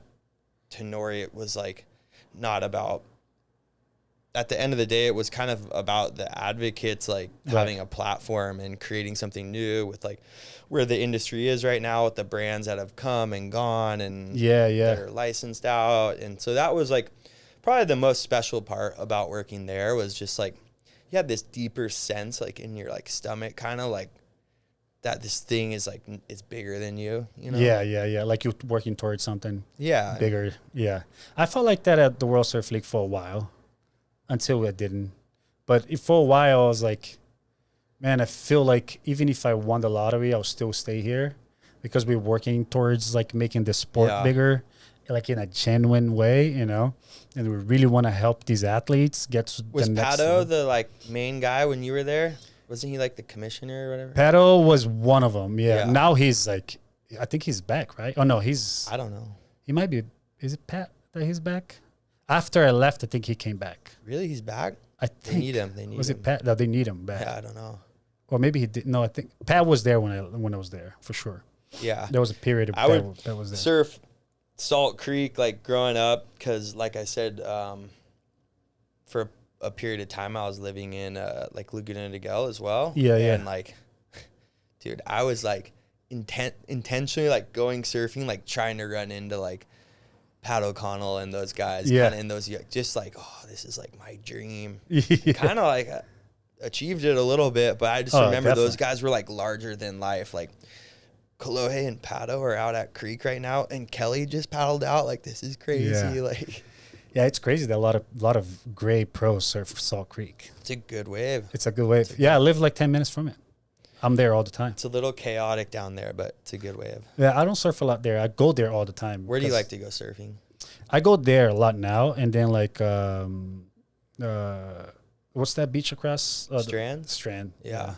[SPEAKER 2] Tenori. It was like not about. At the end of the day, it was kind of about the advocates like having a platform and creating something new with like where the industry is right now with the brands that have come and gone and they're licensed out. And so that was like probably the most special part about working there was just like you had this deeper sense like in your like stomach kind of like that this thing is like it's bigger than you know?
[SPEAKER 1] Yeah. Like you're working towards something bigger. Yeah. I felt like that at the World Surf League for a while. Until I didn't. But for a while, I was like, man, I feel like even if I won the lottery, I'll still stay here because we're working towards like making the sport bigger, like in a genuine way, you know? And we really want to help these athletes get to
[SPEAKER 2] was
[SPEAKER 1] the next
[SPEAKER 2] Pato the like main guy when you were there? Wasn't he like the commissioner or whatever?
[SPEAKER 1] Pato was one of them, yeah. Now he's like, I think he's back, right? Oh, no,
[SPEAKER 2] I don't know.
[SPEAKER 1] He might be. Is it Pat that he's back? After I left, I think he came back.
[SPEAKER 2] Really? He's back?
[SPEAKER 1] I think.
[SPEAKER 2] They need him.
[SPEAKER 1] Was it Pat? No, they need him back.
[SPEAKER 2] Yeah, I don't know.
[SPEAKER 1] Or maybe he did. No, I think Pat was there when I was there, for sure.
[SPEAKER 2] Yeah.
[SPEAKER 1] There was a period of
[SPEAKER 2] I would
[SPEAKER 1] that was there.
[SPEAKER 2] surf Salt Creek, like, growing up, because, like I said, for a period of time, I was living in, like, Laguna Niguel as well.
[SPEAKER 1] Yeah.
[SPEAKER 2] And, like, dude, I was, like, intentionally, like, going surfing, like, trying to run into, like, Pat O'Connell and those guys, kind of in those, just like, oh, this is like my dream. Kind of like achieved it a little bit, but I just remember those guys were like larger than life. Like Kolohe and Pato are out at Creek right now, and Kelly just paddled out. Like, this is crazy.
[SPEAKER 1] Yeah.
[SPEAKER 2] Like,
[SPEAKER 1] yeah, it's crazy that a lot of gray pros surf Salt Creek.
[SPEAKER 2] It's a good wave.
[SPEAKER 1] It's a good wave. I live like 10 minutes from it. I'm there all the time.
[SPEAKER 2] It's a little chaotic down there, but it's a good wave.
[SPEAKER 1] Yeah, I don't surf a lot there. I go there all the time.
[SPEAKER 2] Where do you like to go surfing?
[SPEAKER 1] I go there a lot now, and then like, what's that beach across?
[SPEAKER 2] Strand?
[SPEAKER 1] Strand.
[SPEAKER 2] Yeah.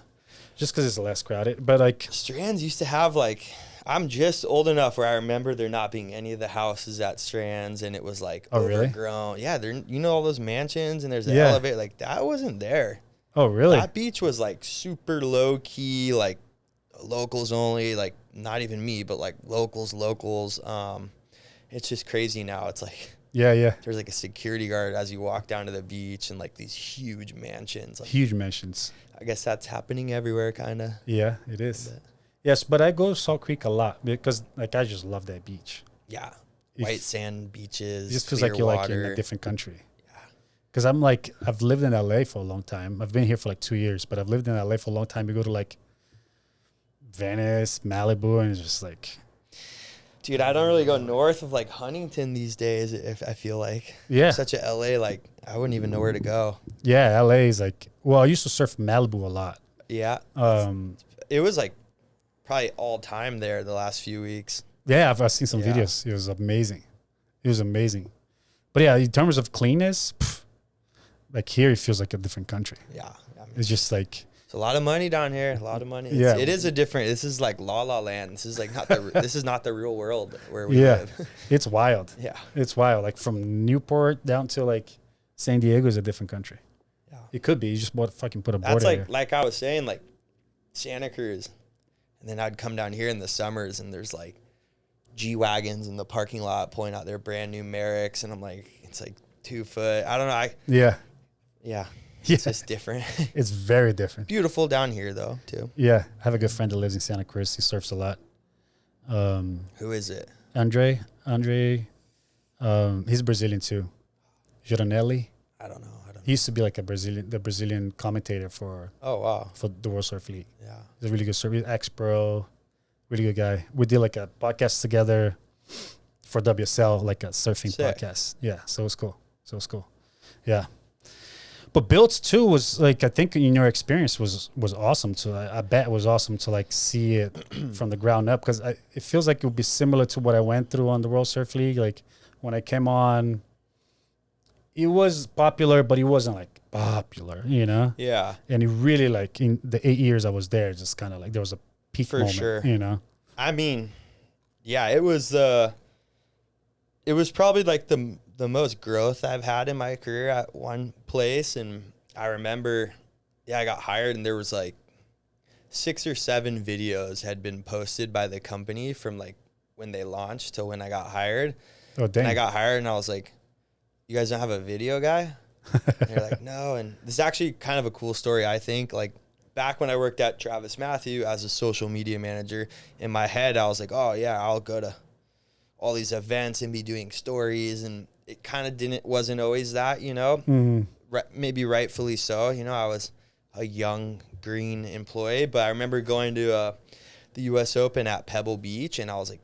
[SPEAKER 1] Just because it's less crowded, but like.
[SPEAKER 2] Strands used to have like, I'm just old enough where I remember there not being any of the houses at Strands, and it was like overgrown. Really? Yeah, you know all those mansions, and there's an elevator. Like, that wasn't there.
[SPEAKER 1] Oh, really?
[SPEAKER 2] That beach was like super low key, like locals only, like not even me, but like locals. It's just crazy now. It's like
[SPEAKER 1] Yeah, yeah.
[SPEAKER 2] There's like a security guard as you walk down to the beach, and like these huge mansions. Like,
[SPEAKER 1] Huge mansions.
[SPEAKER 2] I guess that's happening everywhere, kind of.
[SPEAKER 1] Yeah, it is. Yes, but I go to Salt Creek a lot because like I just love that beach.
[SPEAKER 2] Yeah.
[SPEAKER 1] If-
[SPEAKER 2] White sand beaches.
[SPEAKER 1] It just feels
[SPEAKER 2] clear
[SPEAKER 1] like you're like
[SPEAKER 2] water.
[SPEAKER 1] in a different country.
[SPEAKER 2] Yeah.
[SPEAKER 1] Because I'm like, I've lived in LA for a long time. I've been here for like 2 years, but I've lived in LA for a long time. You go to like Venice, Malibu, and it's just like,
[SPEAKER 2] Dude, I don't really go north of like Huntington these days. If I feel like
[SPEAKER 1] yeah,
[SPEAKER 2] such a LA, like I wouldn't even know where to go.
[SPEAKER 1] yeah. LA is like, well, I used to surf Malibu a lot.
[SPEAKER 2] Yeah. It was like probably all time there the last few weeks.
[SPEAKER 1] Yeah, I've seen some
[SPEAKER 2] Yeah.
[SPEAKER 1] videos. It was amazing. It was amazing. But yeah, in terms of cleanness, like here, it feels like a different country.
[SPEAKER 2] Yeah. I mean,
[SPEAKER 1] It's just like,
[SPEAKER 2] it's a lot of money down here. A lot of money.
[SPEAKER 1] Yeah.
[SPEAKER 2] It is a different. This is like La La Land. This is like not the. This is not the real world where we
[SPEAKER 1] yeah,
[SPEAKER 2] live.
[SPEAKER 1] it's wild.
[SPEAKER 2] Yeah.
[SPEAKER 1] It's wild. Like from Newport down to like San Diego is a different country.
[SPEAKER 2] Yeah.
[SPEAKER 1] It could be. You just fucking put a
[SPEAKER 2] That's
[SPEAKER 1] border
[SPEAKER 2] like
[SPEAKER 1] here.
[SPEAKER 2] I was saying, like Santa Cruz, and then I'd come down here in the summers, and there's like G-Wagons in the parking lot pulling out their brand new Merricks, and I'm like, it's like 2 foot. I don't know.
[SPEAKER 1] Yeah.
[SPEAKER 2] Yeah.
[SPEAKER 1] Yeah.
[SPEAKER 2] It's just different.
[SPEAKER 1] It's very different.
[SPEAKER 2] Beautiful down here though, too.
[SPEAKER 1] Yeah. I have a good friend that lives in Santa Cruz. He surfs a lot.
[SPEAKER 2] Who is it?
[SPEAKER 1] Andre, he's Brazilian too. Gironelli.
[SPEAKER 2] I don't know.
[SPEAKER 1] He used to be like the Brazilian commentator for
[SPEAKER 2] Oh, wow.
[SPEAKER 1] the World Surf League.
[SPEAKER 2] Yeah.
[SPEAKER 1] He's a really good surfer, ex-pro, really good guy. We did like a podcast together for WSL, like a surfing
[SPEAKER 2] Sick.
[SPEAKER 1] podcast. Yeah, so it was cool. Yeah. But BYLT too was like, I think in your experience was awesome to, I bet it was awesome to like see it from the ground up, because it feels like it would be similar to what I went through on the World Surf League. Like when I came on, it was popular, but it wasn't like popular, you know?
[SPEAKER 2] Yeah.
[SPEAKER 1] And it really like in the 8 years I was there, just kind of like there was a peak
[SPEAKER 2] For
[SPEAKER 1] moment,
[SPEAKER 2] sure.
[SPEAKER 1] you know?
[SPEAKER 2] I mean, yeah, it was probably like the most growth I've had in my career at one place. And I remember, I got hired, and there was like 6 or 7 videos had been posted by the company from like when they launched to when I got hired.
[SPEAKER 1] Oh, dang.
[SPEAKER 2] And I got hired, and I was like, you guys don't have a video guy? And they're like, no. And this is actually kind of a cool story, I think. Like back when I worked at Travis Matthew as a social media manager, in my head, I was like, oh yeah, I'll go to all these events and be doing stories. And it kind of wasn't always that, you know, maybe rightfully so. You know, I was a young green employee, but I remember going to the US Open at Pebble Beach, and I was like,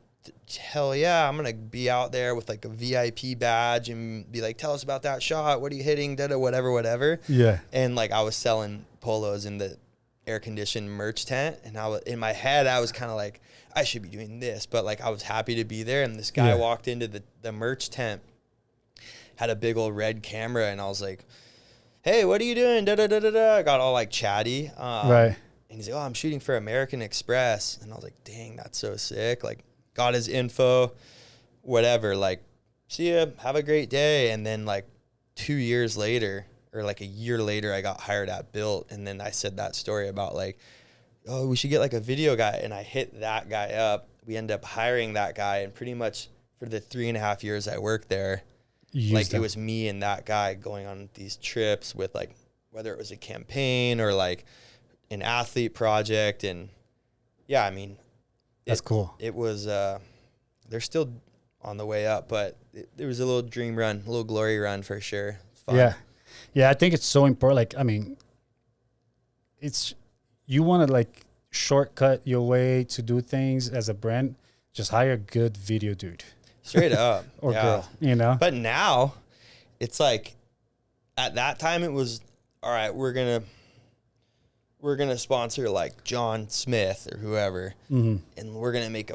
[SPEAKER 2] hell yeah, I'm going to be out there with like a VIP badge and be like, tell us about that shot. What are you hitting? Whatever.
[SPEAKER 1] Yeah.
[SPEAKER 2] And like I was selling polos in the air conditioned merch tent. And in my head, I was kind of like, I should be doing this. But like I was happy to be there. And this guy walked into the merch tent, had a big old red camera. And I was like, hey, what are you doing? I got all like chatty.
[SPEAKER 1] Right.
[SPEAKER 2] And he's like, oh, I'm shooting for American Express. And I was like, dang, that's so sick. Like, got his info, whatever, like, see ya, have a great day. And then like 2 years later, or like a year later, I got hired at BYLT. And then I said that story about like, oh, we should get like a video guy. And I hit that guy up. We ended up hiring that guy. And pretty much for the 3.5 years I worked there, like it was me and that guy going on these trips with like, whether it was a campaign or like an athlete project. And yeah, I mean,
[SPEAKER 1] that's cool.
[SPEAKER 2] It was, they're still on the way up, but there was a little dream run, a little glory run for sure. Fun.
[SPEAKER 1] Yeah. Yeah. I think it's so important. Like, I mean, you want to like shortcut your way to do things as a brand, just hire a good video dude.
[SPEAKER 2] Straight up.
[SPEAKER 1] Or girl, you know?
[SPEAKER 2] But now it's like, at that time it was, all right, we're going to sponsor like John Smith or whoever, and we're going to make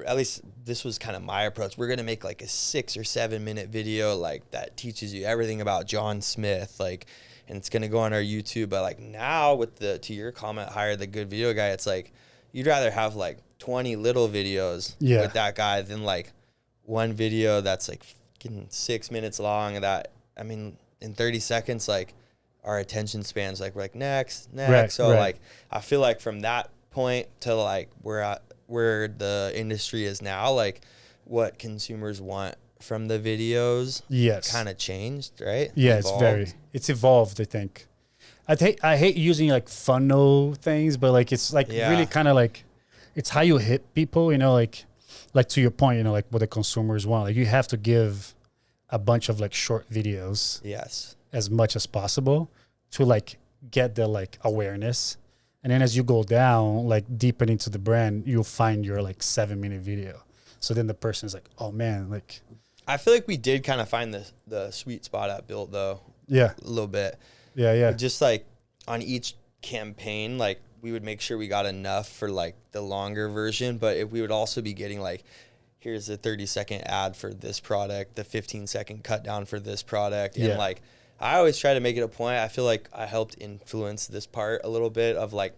[SPEAKER 2] at least this was kind of my approach. We're going to make like a 6 or 7 minute video like that teaches you everything about John Smith, like, and it's going to go on our YouTube. But like now with to your comment, hire the good video guy, it's like, you'd rather have like 20 little videos with that guy than like one video that's like 6 minutes long that, I mean, in 30 seconds, like, our attention spans, like, we're like, next.
[SPEAKER 1] Right,
[SPEAKER 2] so,
[SPEAKER 1] right.
[SPEAKER 2] like, I feel like from that point to, like, where the industry is now, like, what consumers want from the videos
[SPEAKER 1] Yes.
[SPEAKER 2] kind of changed, right?
[SPEAKER 1] Yeah,
[SPEAKER 2] Evolved.
[SPEAKER 1] it's evolved, I think. I hate using like funnel things, but like it's like really kind of like it's how you hit people, you know, like to your point, you know, like what the consumers want. Like you have to give a bunch of like short videos
[SPEAKER 2] Yes.
[SPEAKER 1] as much as possible to like get the like awareness. And then as you go down, like deeper into the brand, you'll find your like 7-minute video. So then the person's like, oh man, like
[SPEAKER 2] I feel like we did kind of find the sweet spot at BYLT though.
[SPEAKER 1] Yeah.
[SPEAKER 2] A little bit.
[SPEAKER 1] Yeah.
[SPEAKER 2] Just like on each campaign, like we would make sure we got enough for like the longer version, but if we would also be getting like, here's a 30-second ad for this product, the 15-second cut down for this product. And like, I always try to make it a point. I feel like I helped influence this part a little bit of like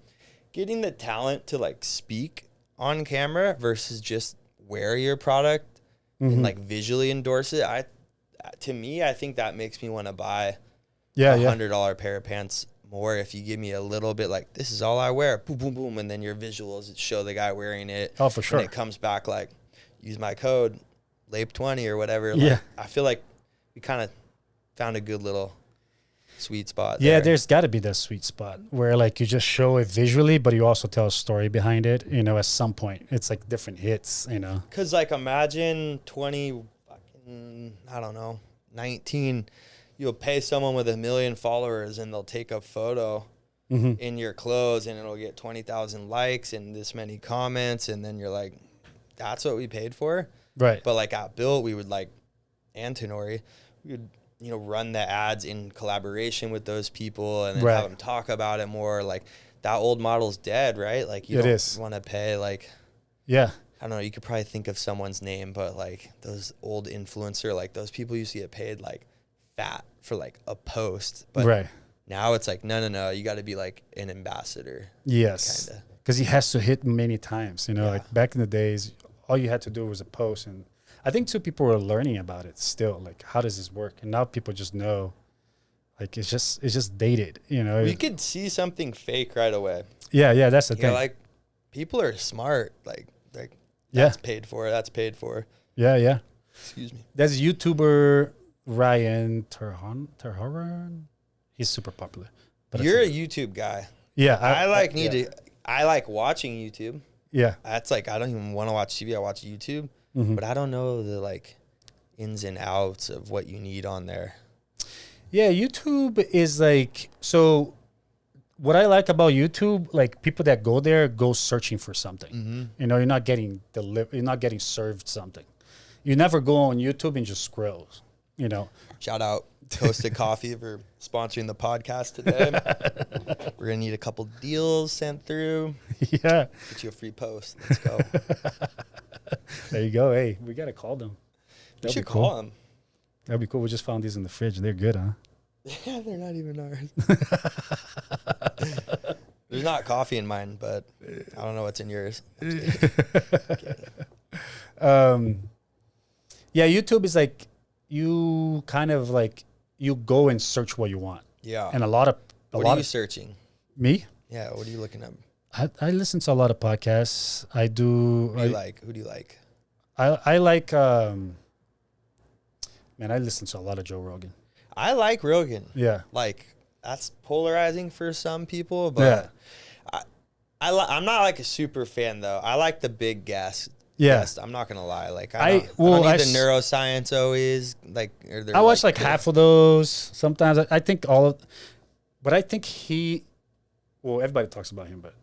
[SPEAKER 2] getting the talent to like speak on camera versus just wear your product and like visually endorse it. To me, I think that makes me want to buy $100 pair of pants more if you give me a little bit like, this is all I wear, boom, boom, boom, and then your visuals show the guy wearing it.
[SPEAKER 1] Oh, for sure.
[SPEAKER 2] And it comes back like, use my code, LAPE20 or whatever. Like, I feel like we kind of found a good little sweet spot there.
[SPEAKER 1] There's got to be that sweet spot where like you just show it visually, but you also tell a story behind it, you know, at some point. It's like different hits, you know.
[SPEAKER 2] Because like imagine 19, you'll pay someone with 1 million followers and they'll take a photo in your clothes and it'll get 20,000 likes and this many comments. And then you're like, that's what we paid for.
[SPEAKER 1] Right.
[SPEAKER 2] But like at BYLT, we would like, and Tenori, we would, you know, run the ads in collaboration with those people and then have them talk about it more. Like that old model's dead, right? Like you don't want to pay like, I don't know, you could probably think of someone's name, but like those old influencer, like those people used to get paid like fat for like a post. But now it's like, no, you got to be like an ambassador.
[SPEAKER 1] Yes. Kinda. Because he has to hit many times, you know, like back in the days, all you had to do was a post. And I think too, people were learning about it still. Like, how does this work? And now people just know, like, it's just dated, you know.
[SPEAKER 2] You could see something fake right away.
[SPEAKER 1] Yeah, that's the thing.
[SPEAKER 2] Like, people are smart. Like that's paid for. That's paid for.
[SPEAKER 1] Yeah.
[SPEAKER 2] Excuse me.
[SPEAKER 1] There's a YouTuber, Ryan Terhoran. He's super popular. But
[SPEAKER 2] you're a YouTube guy.
[SPEAKER 1] Yeah.
[SPEAKER 2] I like watching YouTube.
[SPEAKER 1] Yeah.
[SPEAKER 2] That's like, I don't even want to watch TV. I watch YouTube. But I don't know the like ins and outs of what you need on there.
[SPEAKER 1] Yeah, YouTube is like, so what I like about YouTube, like people that go there go searching for something. You know, you're not getting served something. You never go on YouTube and just scroll, you know.
[SPEAKER 2] Shout out Toasted Coffee for sponsoring the podcast today. We're going to need a couple deals sent through.
[SPEAKER 1] Yeah.
[SPEAKER 2] Get you a free post. Let's go.
[SPEAKER 1] There you go. Hey, we got to call them.
[SPEAKER 2] We should call them.
[SPEAKER 1] That'd be cool. We just found these in the fridge. They're good, huh?
[SPEAKER 2] Yeah, they're not even ours. There's not coffee in mine, but I don't know what's in yours.
[SPEAKER 1] Yeah, YouTube is like, you kind of like, you go and search what you want.
[SPEAKER 2] Yeah.
[SPEAKER 1] And
[SPEAKER 2] what are you searching?
[SPEAKER 1] Me?
[SPEAKER 2] Yeah, what are you looking at?
[SPEAKER 1] I listen to a lot of podcasts. I do.
[SPEAKER 2] Who do you like?
[SPEAKER 1] I like, man, I listen to a lot of Joe Rogan.
[SPEAKER 2] I like Rogan.
[SPEAKER 1] Yeah.
[SPEAKER 2] Like, that's polarizing for some people, but I'm not like a super fan though. I like the big guest.
[SPEAKER 1] Yeah.
[SPEAKER 2] I'm not going to lie. Like, I don't need the neuroscience always. Like,
[SPEAKER 1] I watch like half of those. Sometimes I think but I think everybody talks about him, but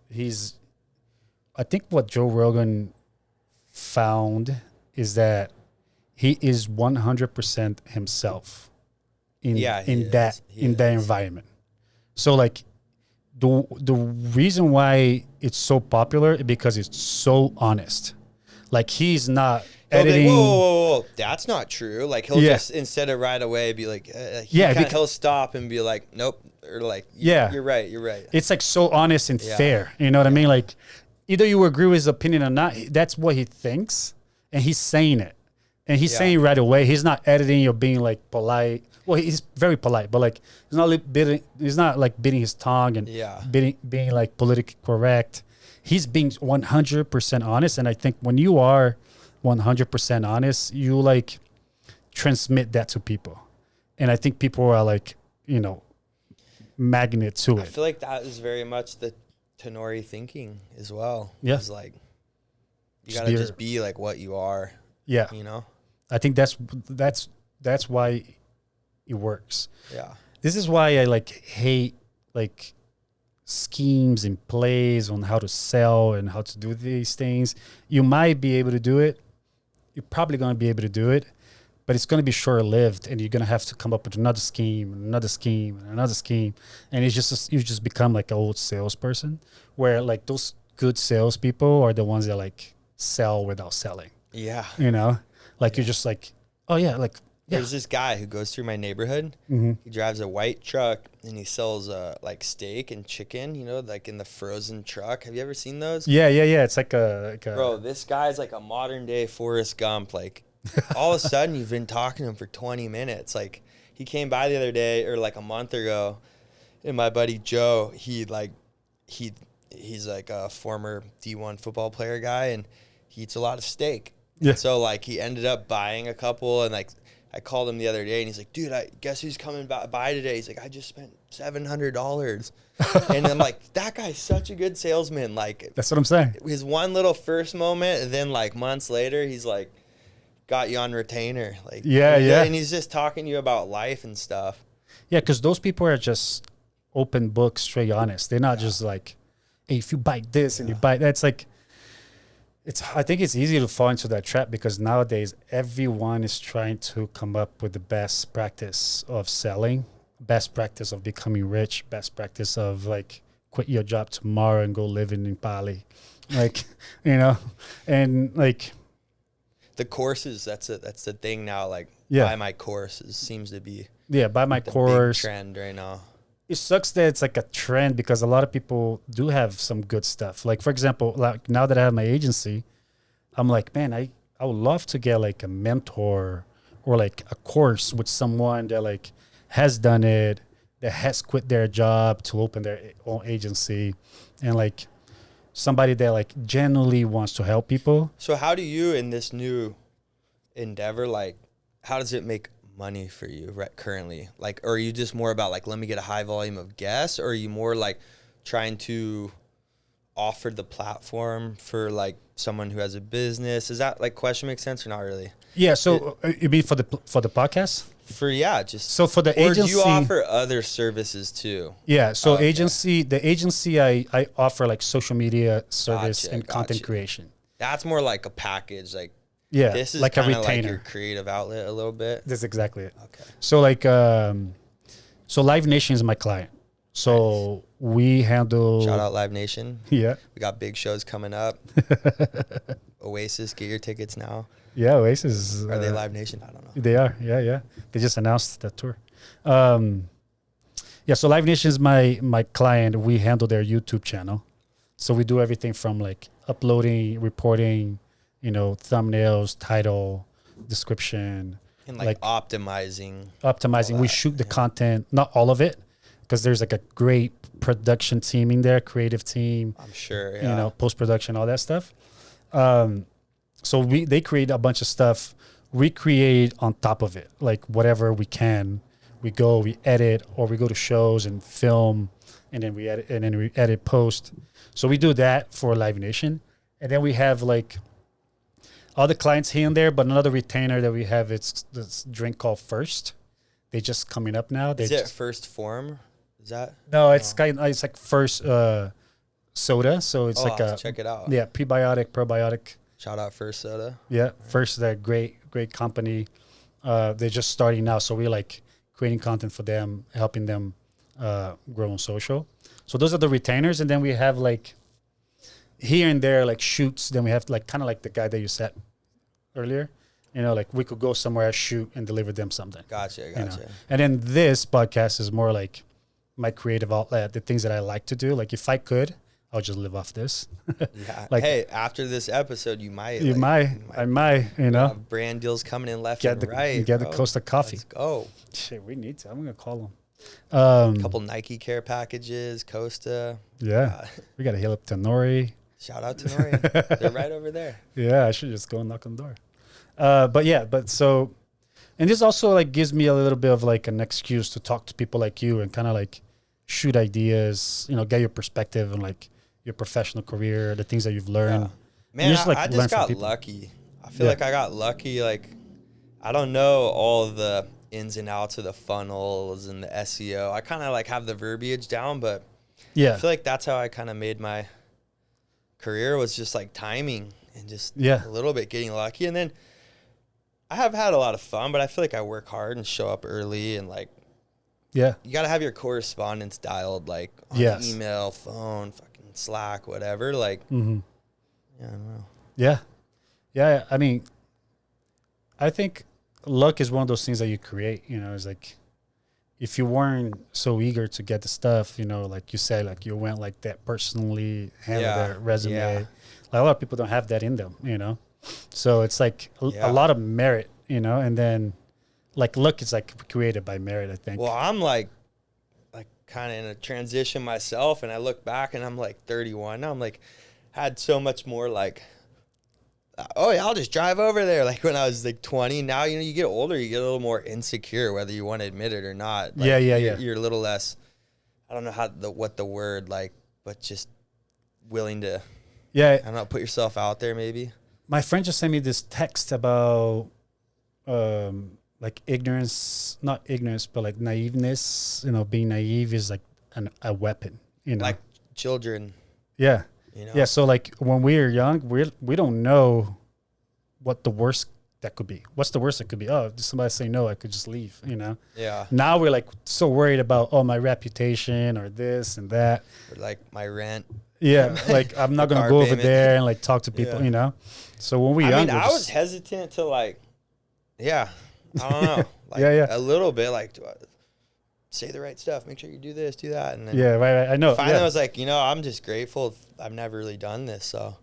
[SPEAKER 1] I think what Joe Rogan found is that he is 100% himself in that environment. So like the reason why it's so popular is because it's so honest. Like he's not editing.
[SPEAKER 2] Whoa. That's not true. Like he'll just, instead of right away be like, he'll stop and be like, nope. Or like, you're right.
[SPEAKER 1] It's like so honest and fair. You know what I mean? Like either you agree with his opinion or not. That's what he thinks. And he's saying it. And he's saying right away. He's not editing or being like polite. Well, he's very polite, but like he's not like biting his tongue and being like politically correct. He's being 100% honest. And I think when you are 100% honest, you like transmit that to people. And I think people are like, magnet to it.
[SPEAKER 2] I feel like that is very much the Tenori thinking as well.
[SPEAKER 1] Yeah.
[SPEAKER 2] It's like, you got to just be like what you are.
[SPEAKER 1] Yeah. I think that's why it works.
[SPEAKER 2] Yeah.
[SPEAKER 1] This is why I like hate like schemes and plays on how to sell and how to do these things. You might be able to do it. You're probably going to be able to do it, but it's going to be short-lived, and you're going to have to come up with another scheme, and another scheme, and another scheme. And it's just you just become like an old salesperson, where like those good salespeople are the ones that like sell without selling.
[SPEAKER 2] Yeah.
[SPEAKER 1] Like you're just like, oh yeah, like yeah.
[SPEAKER 2] There's this guy who goes through my neighborhood.
[SPEAKER 1] Mm-hmm.
[SPEAKER 2] He drives a white truck and he sells like steak and chicken, like in the frozen truck. Have you ever seen those?
[SPEAKER 1] Yeah. It's like a
[SPEAKER 2] bro, this guy's like a modern day Forrest Gump. Like all of a sudden you've been talking to him for 20 minutes. Like he came by the other day or like a month ago, and my buddy Joe, he's like a former D1 football player guy, and he eats a lot of steak. Yeah. So like he ended up buying a couple, and like I called him the other day, and he's like, dude, I guess who's coming by today? He's like, I just spent $700. And I'm like, that guy's such a good salesman. Like,
[SPEAKER 1] that's what I'm saying.
[SPEAKER 2] His one little first moment, and then like months later, he's like, got you on retainer. Like,
[SPEAKER 1] yeah.
[SPEAKER 2] And he's just talking to you about life and stuff.
[SPEAKER 1] Yeah, because those people are just open book, straight honest. They're not just like, hey, if you buy this and you buy that, it's like, I think it's easy to fall into that trap because nowadays everyone is trying to come up with the best practice of selling, best practice of becoming rich, best practice of like quit your job tomorrow and go live in Bali, like and like
[SPEAKER 2] the courses. That's the thing now. Like buy my courses seems to be
[SPEAKER 1] buy my course
[SPEAKER 2] big trend right now.
[SPEAKER 1] It sucks that it's like a trend because a lot of people do have some good stuff. Like, for example, like now that I have my agency, I'm like, man, I would love to get like a mentor or like a course with someone that like has done it, that has quit their job to open their own agency, and like somebody that like genuinely wants to help people.
[SPEAKER 2] So how do you, in this new endeavor, like how does it make money for you currently? Like, or are you just more about like, let me get a high volume of guests, or are you more like trying to offer the platform for like someone who has a business? Is that like question make sense or not really?
[SPEAKER 1] Yeah. So you mean for the podcast?
[SPEAKER 2] So for
[SPEAKER 1] the agency,
[SPEAKER 2] or do you offer other services too?
[SPEAKER 1] Yeah. So the agency, I offer like social media service and content creation.
[SPEAKER 2] That's more like a package. Like,
[SPEAKER 1] yeah,
[SPEAKER 2] this is
[SPEAKER 1] like a retainer,
[SPEAKER 2] like your creative outlet a little bit.
[SPEAKER 1] That's exactly it.
[SPEAKER 2] Okay.
[SPEAKER 1] So like, so Live Nation is my client. So we handle.
[SPEAKER 2] Shout out Live Nation.
[SPEAKER 1] Yeah.
[SPEAKER 2] We got big shows coming up. Oasis, get your tickets now.
[SPEAKER 1] Yeah, Oasis.
[SPEAKER 2] Are they Live Nation? I don't know.
[SPEAKER 1] They are. Yeah. They just announced that tour. Yeah. So Live Nation is my client. We handle their YouTube channel. So we do everything from like uploading, reporting, thumbnails, title, description,
[SPEAKER 2] and like optimizing.
[SPEAKER 1] We shoot the content, not all of it, because there's like a great production team in there, creative team.
[SPEAKER 2] I'm sure. Yeah.
[SPEAKER 1] Post-production, all that stuff. So they create a bunch of stuff. We create on top of it, like whatever we can. We edit, or we go to shows and film, and then we edit post. So we do that for Live Nation, and then we have like other clients here and there, but another retainer that we have, it's this drink called First. They just coming up now.
[SPEAKER 2] Is it First Form? Is that?
[SPEAKER 1] No, it's like First soda. So it's like
[SPEAKER 2] check it out.
[SPEAKER 1] Yeah, prebiotic, probiotic.
[SPEAKER 2] Shout out First Soda.
[SPEAKER 1] Yeah, First, they're great company. They're just starting now, so we're like creating content for them, helping them grow on social. So those are the retainers, and then we have like here and there like shoots. Then we have like kind of like the guy that you said earlier. Like we could go somewhere, shoot, and deliver them something.
[SPEAKER 2] Gotcha.
[SPEAKER 1] And then this podcast is more like my creative outlet, the things that I like to do. Like if I could, I'll just live off this.
[SPEAKER 2] Yeah.
[SPEAKER 1] Like,
[SPEAKER 2] hey, after this episode,
[SPEAKER 1] I might.
[SPEAKER 2] Brand deals coming in left and right.
[SPEAKER 1] Get the Costa Coffee.
[SPEAKER 2] Let's go.
[SPEAKER 1] Shit, we need to. I'm gonna call them.
[SPEAKER 2] A couple Nike care packages, Costa.
[SPEAKER 1] Yeah, we gotta heal up Tenori.
[SPEAKER 2] Shout out Tenori. They're right over there.
[SPEAKER 1] Yeah, I should just go and knock on the door. But so And this also like gives me a little bit of like an excuse to talk to people like you and kind of like shoot ideas, you know, get your perspective on like your professional career, the things that you've learned.
[SPEAKER 2] Man, I
[SPEAKER 1] learn
[SPEAKER 2] just
[SPEAKER 1] from
[SPEAKER 2] got
[SPEAKER 1] people.
[SPEAKER 2] lucky. I feel like I got lucky. Like, I don't know all the ins and outs of the funnels and the SEO. I kind of like have the verbiage down, but I feel like that's how I kind of made my career, was just like timing and just a little bit getting lucky. And then I have had a lot of fun, but I feel like I work hard and show up early, and like, you got to have your correspondence dialed, like on email, phone, fucking Slack, whatever. Like, I don't know.
[SPEAKER 1] Yeah. I mean, I think luck is one of those things that you create, you know. It's like, if you weren't so eager to get the stuff, you know, like you said, like you went like that personally, handled their resume. Like a lot of people don't have that in them, you know. So it's like a lot of merit, you know, and then like luck is like created by merit, I think.
[SPEAKER 2] Well, I'm like kind of in a transition myself, and I look back and I'm like 31 now. I'm like, had so much more like, oh yeah, I'll just drive over there. Like when I was like 20, now, you know, you get older, you get a little more insecure, whether you want to admit it or not. Like, you're a little less, I don't know what the word, like, but just willing to, I don't know, put yourself out there maybe.
[SPEAKER 1] My friend just sent me this text about, like ignorance, not ignorance, but like naiveness, you know, being naive is like a weapon, you know,
[SPEAKER 2] like children.
[SPEAKER 1] Yeah.
[SPEAKER 2] You know?
[SPEAKER 1] Yeah. So like when we are young, we don't know what the worst that could be. What's the worst that could be? Oh, if somebody say no, I could just leave, you know?
[SPEAKER 2] Yeah.
[SPEAKER 1] Now we're like so worried about, my reputation or this and that.
[SPEAKER 2] Or like my rent.
[SPEAKER 1] Yeah. Like I'm not going to go over there and like talk to people, you know? So when we're young,
[SPEAKER 2] I was hesitant to like, I don't know. Like a little bit, like, do I say the right stuff? Make sure you do this, do that. And then
[SPEAKER 1] right. I know.
[SPEAKER 2] Finally, I was like, you know, I'm just grateful. I've never really done this, so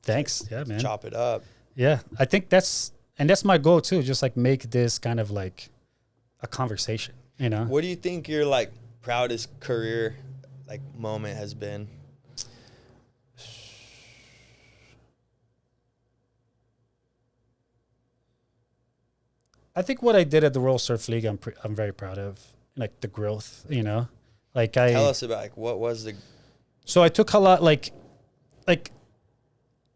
[SPEAKER 1] thanks. Yeah, man.
[SPEAKER 2] Chop it up.
[SPEAKER 1] Yeah, I think that's my goal too. Just like make this kind of like a conversation, you know?
[SPEAKER 2] What do you think your like proudest career like moment has been?
[SPEAKER 1] I think what I did at the World Surf League, I'm very proud of, like the growth, you know. Like
[SPEAKER 2] tell us about like what was the.
[SPEAKER 1] So I took a lot, like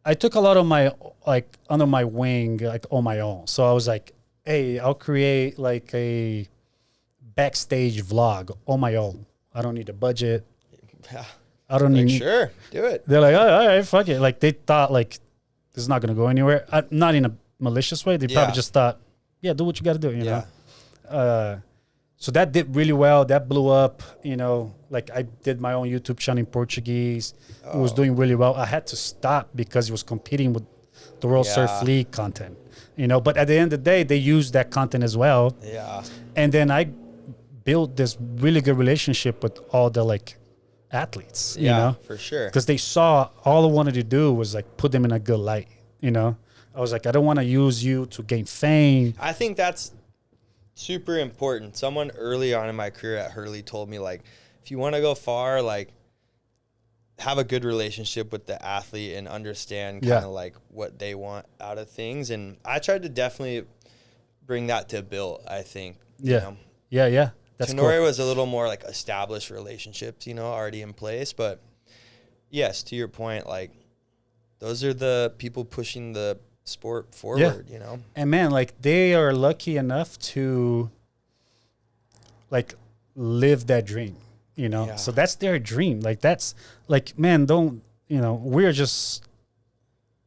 [SPEAKER 1] I took a lot of my like under my wing, like on my own. So I was like, hey, I'll create like a backstage vlog on my own. I don't need a budget. I don't need.
[SPEAKER 2] Sure, do it.
[SPEAKER 1] They're like, all right, fuck it. Like they thought like this is not gonna go anywhere. Not in a malicious way. They probably just thought, yeah, do what you got to do, you know? So that did really well. That blew up, you know, like I did my own YouTube channel in Portuguese. It was doing really well. I had to stop because it was competing with the World Surf League content, you know, but at the end of the day, they used that content as well.
[SPEAKER 2] Yeah.
[SPEAKER 1] And then I built this really good relationship with all the like athletes, you know?
[SPEAKER 2] For sure.
[SPEAKER 1] Because they saw all I wanted to do was like put them in a good light, you know? I was like, I don't want to use you to gain fame.
[SPEAKER 2] I think that's super important. Someone early on in my career at Hurley told me, like, if you want to go far, like, have a good relationship with the athlete and understand kind of like what they want out of things. And I tried to definitely bring that to BYLT, I think. You know?
[SPEAKER 1] Yeah. That's
[SPEAKER 2] Tenori
[SPEAKER 1] cool.
[SPEAKER 2] was a little more like established relationships, you know, already in place. But yes, to your point, like, those are the people pushing the sport forward, you know. And
[SPEAKER 1] man, like they are lucky enough to like live that dream, you know. So that's their dream. Like that's like, man, don't, you know, we're just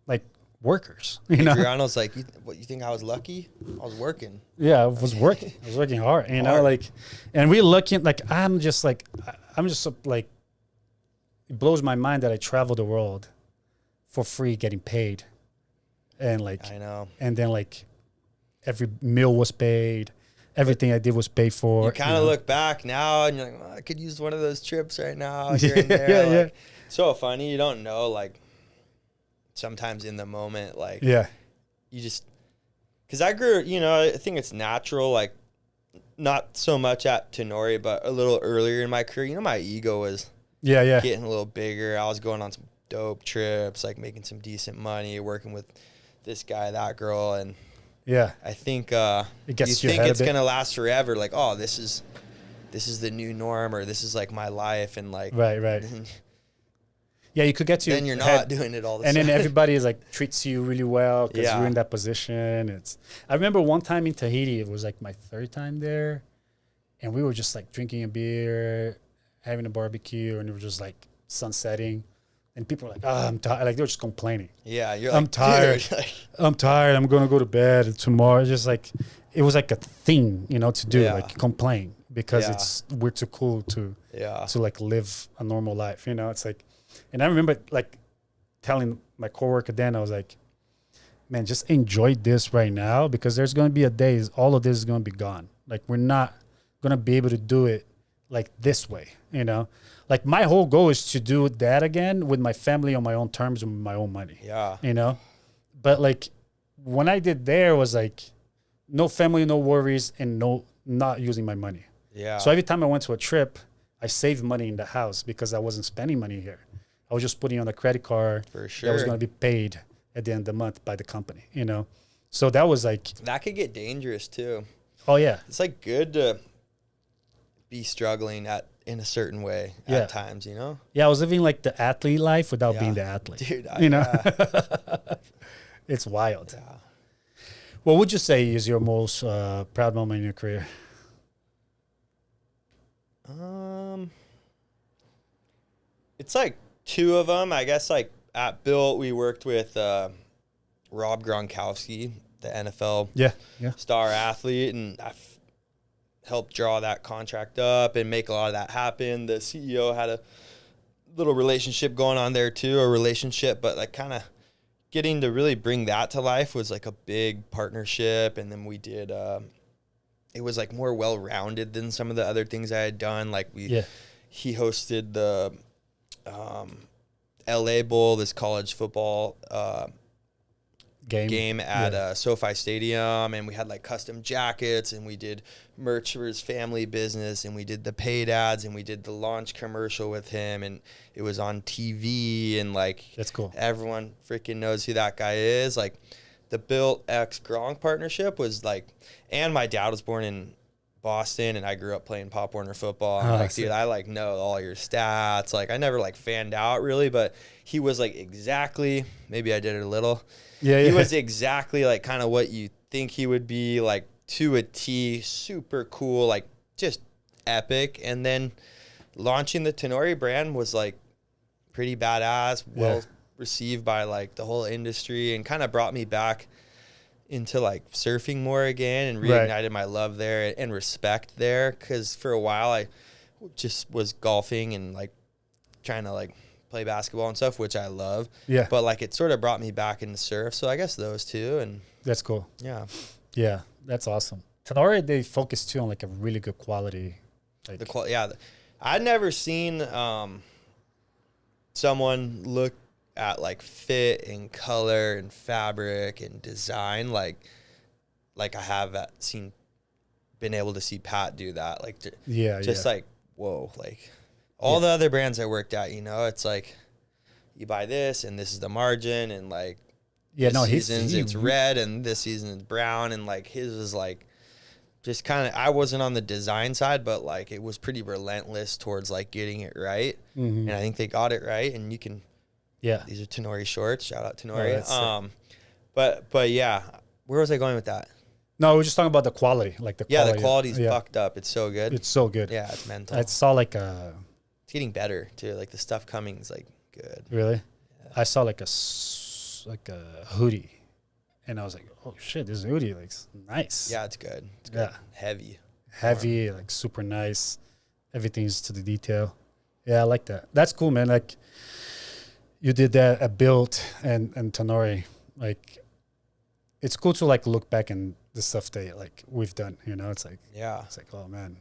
[SPEAKER 1] like workers, you know.
[SPEAKER 2] Adriano's like, you think I was lucky? I was working.
[SPEAKER 1] Yeah, I was working. I was working hard, you know, like, and we're lucky. Like I'm just like, it blows my mind that I travel the world for free, getting paid. And like,
[SPEAKER 2] I know.
[SPEAKER 1] And then like every meal was paid. Everything I did was paid for.
[SPEAKER 2] You kind of look back now and you're like, I could use one of those trips right now here and there. Like, so funny. You don't know, like sometimes in the moment, like you just, cause I grew, you know, I think it's natural, like not so much at Tenori, but a little earlier in my career, you know, my ego was getting a little bigger. I was going on some dope trips, like making some decent money, working with this guy, that girl, and
[SPEAKER 1] Yeah.
[SPEAKER 2] I think
[SPEAKER 1] It gets
[SPEAKER 2] you
[SPEAKER 1] your
[SPEAKER 2] think
[SPEAKER 1] head a
[SPEAKER 2] it's
[SPEAKER 1] bit.
[SPEAKER 2] gonna last forever. Like, oh, this is the new norm, or this is like my life, and like
[SPEAKER 1] Right. Yeah, you could get to
[SPEAKER 2] then
[SPEAKER 1] your
[SPEAKER 2] you're
[SPEAKER 1] head,
[SPEAKER 2] not doing it all the
[SPEAKER 1] and
[SPEAKER 2] time.
[SPEAKER 1] then everybody is like treats you really well because
[SPEAKER 2] Yeah.
[SPEAKER 1] you're in that position. I remember one time in Tahiti, it was like my third time there, and we were just like drinking a beer, having a barbecue, and it was just like sunsetting, and people were like, "Oh, I'm tired." Like they were just complaining.
[SPEAKER 2] Yeah, you're
[SPEAKER 1] I'm
[SPEAKER 2] like,
[SPEAKER 1] tired.
[SPEAKER 2] dude, like,
[SPEAKER 1] I'm tired. I'm gonna go to bed tomorrow. It's just like it was like a thing, to do,
[SPEAKER 2] Yeah.
[SPEAKER 1] like complain because
[SPEAKER 2] Yeah.
[SPEAKER 1] we're too cool to
[SPEAKER 2] yeah,
[SPEAKER 1] like live a normal life. It's like, and I remember like telling my coworker then, I was like, man, just enjoy this right now because there's gonna be a day all of this is gonna be gone. Like we're not gonna be able to do it like this way. Like my whole goal is to do that again with my family on my own terms and with my own money.
[SPEAKER 2] yeah,
[SPEAKER 1] But like when I did there was like no family, no worries, and not using my money.
[SPEAKER 2] yeah.
[SPEAKER 1] So every time I went to a trip, I saved money in the house because I wasn't spending money here. I was just putting on a credit card
[SPEAKER 2] For
[SPEAKER 1] that was
[SPEAKER 2] sure.
[SPEAKER 1] going to be paid at the end of the month by the company, So that was like,
[SPEAKER 2] That could get dangerous too.
[SPEAKER 1] oh yeah,
[SPEAKER 2] It's like good to be struggling in a certain way
[SPEAKER 1] Yeah.
[SPEAKER 2] at times,
[SPEAKER 1] yeah. I was living like the athlete life without
[SPEAKER 2] Yeah.
[SPEAKER 1] being the athlete.
[SPEAKER 2] Dude,
[SPEAKER 1] Yeah. It's wild.
[SPEAKER 2] yeah.
[SPEAKER 1] What would you say is your most proud moment in your career?
[SPEAKER 2] It's like two of them. I guess like at BYLT, we worked with Rob Gronkowski, the NFL
[SPEAKER 1] Yeah.
[SPEAKER 2] star athlete, and I helped draw that contract up and make a lot of that happen. The CEO had a little relationship going on there too, but like kind of getting to really bring that to life was like a big partnership. And then we did, it was like more well-rounded than some of the other things I had done. Like he hosted the LA Bowl, this college football game at SoFi Stadium, and we had like custom jackets, and we did merch for his family business, and we did the paid ads, and we did the launch commercial with him, and it was on TV, and like
[SPEAKER 1] That's cool.
[SPEAKER 2] everyone freaking knows who that guy is. Like the BYLT x Gronk partnership was like, and my dad was born in Boston, and I grew up playing Pop Warner football. I'm like, dude, I like know all your stats. Like I never like fanned out really, but he was like exactly, maybe I did it a little.
[SPEAKER 1] Yeah.
[SPEAKER 2] He was exactly like kind of what you think he would be, like to a T, super cool, like just epic. And then launching the Tenori brand was like pretty badass, well received by like the whole industry, and kind of brought me back into like surfing more again, and reignited my love there and respect there. Cause for a while I just was golfing and like trying to like play basketball and stuff, which I love.
[SPEAKER 1] Yeah.
[SPEAKER 2] But like it sort of brought me back into surf. So I guess those two, and
[SPEAKER 1] That's cool.
[SPEAKER 2] yeah.
[SPEAKER 1] Yeah, that's awesome. Tenori, they focus too on like a really good quality. Like,
[SPEAKER 2] I'd never seen someone look at like fit and color and fabric and design like I have been able to see Pat do that. Like like, whoa, like all the other brands I worked at, it's like you buy this and this is the margin, and like seasons it's red and this season it's brown, and like his was like just kind of, I wasn't on the design side, but like it was pretty relentless towards like getting it right.
[SPEAKER 1] Mm-hmm.
[SPEAKER 2] And I think they got it right, and you can, these are Tenori shorts. Shout out Tenori. But yeah, where was I going with that?
[SPEAKER 1] No, we're just talking about the quality, like the quality.
[SPEAKER 2] The quality's fucked up. It's so good.
[SPEAKER 1] It's so good.
[SPEAKER 2] Yeah, it's mental.
[SPEAKER 1] I saw like
[SPEAKER 2] it's getting better too. Like the stuff coming is like good.
[SPEAKER 1] Really? Yeah. I saw like a hoodie, and I was like, oh shit, this hoodie looks nice.
[SPEAKER 2] Yeah, it's good. It's good.
[SPEAKER 1] Yeah. Heavy, like super nice. Everything's to the detail. Yeah, I like that. That's cool, man. Like you did that at BYLT and Tenori. Like it's cool to like look back and the stuff that like we've done, it's like, it's like, oh man,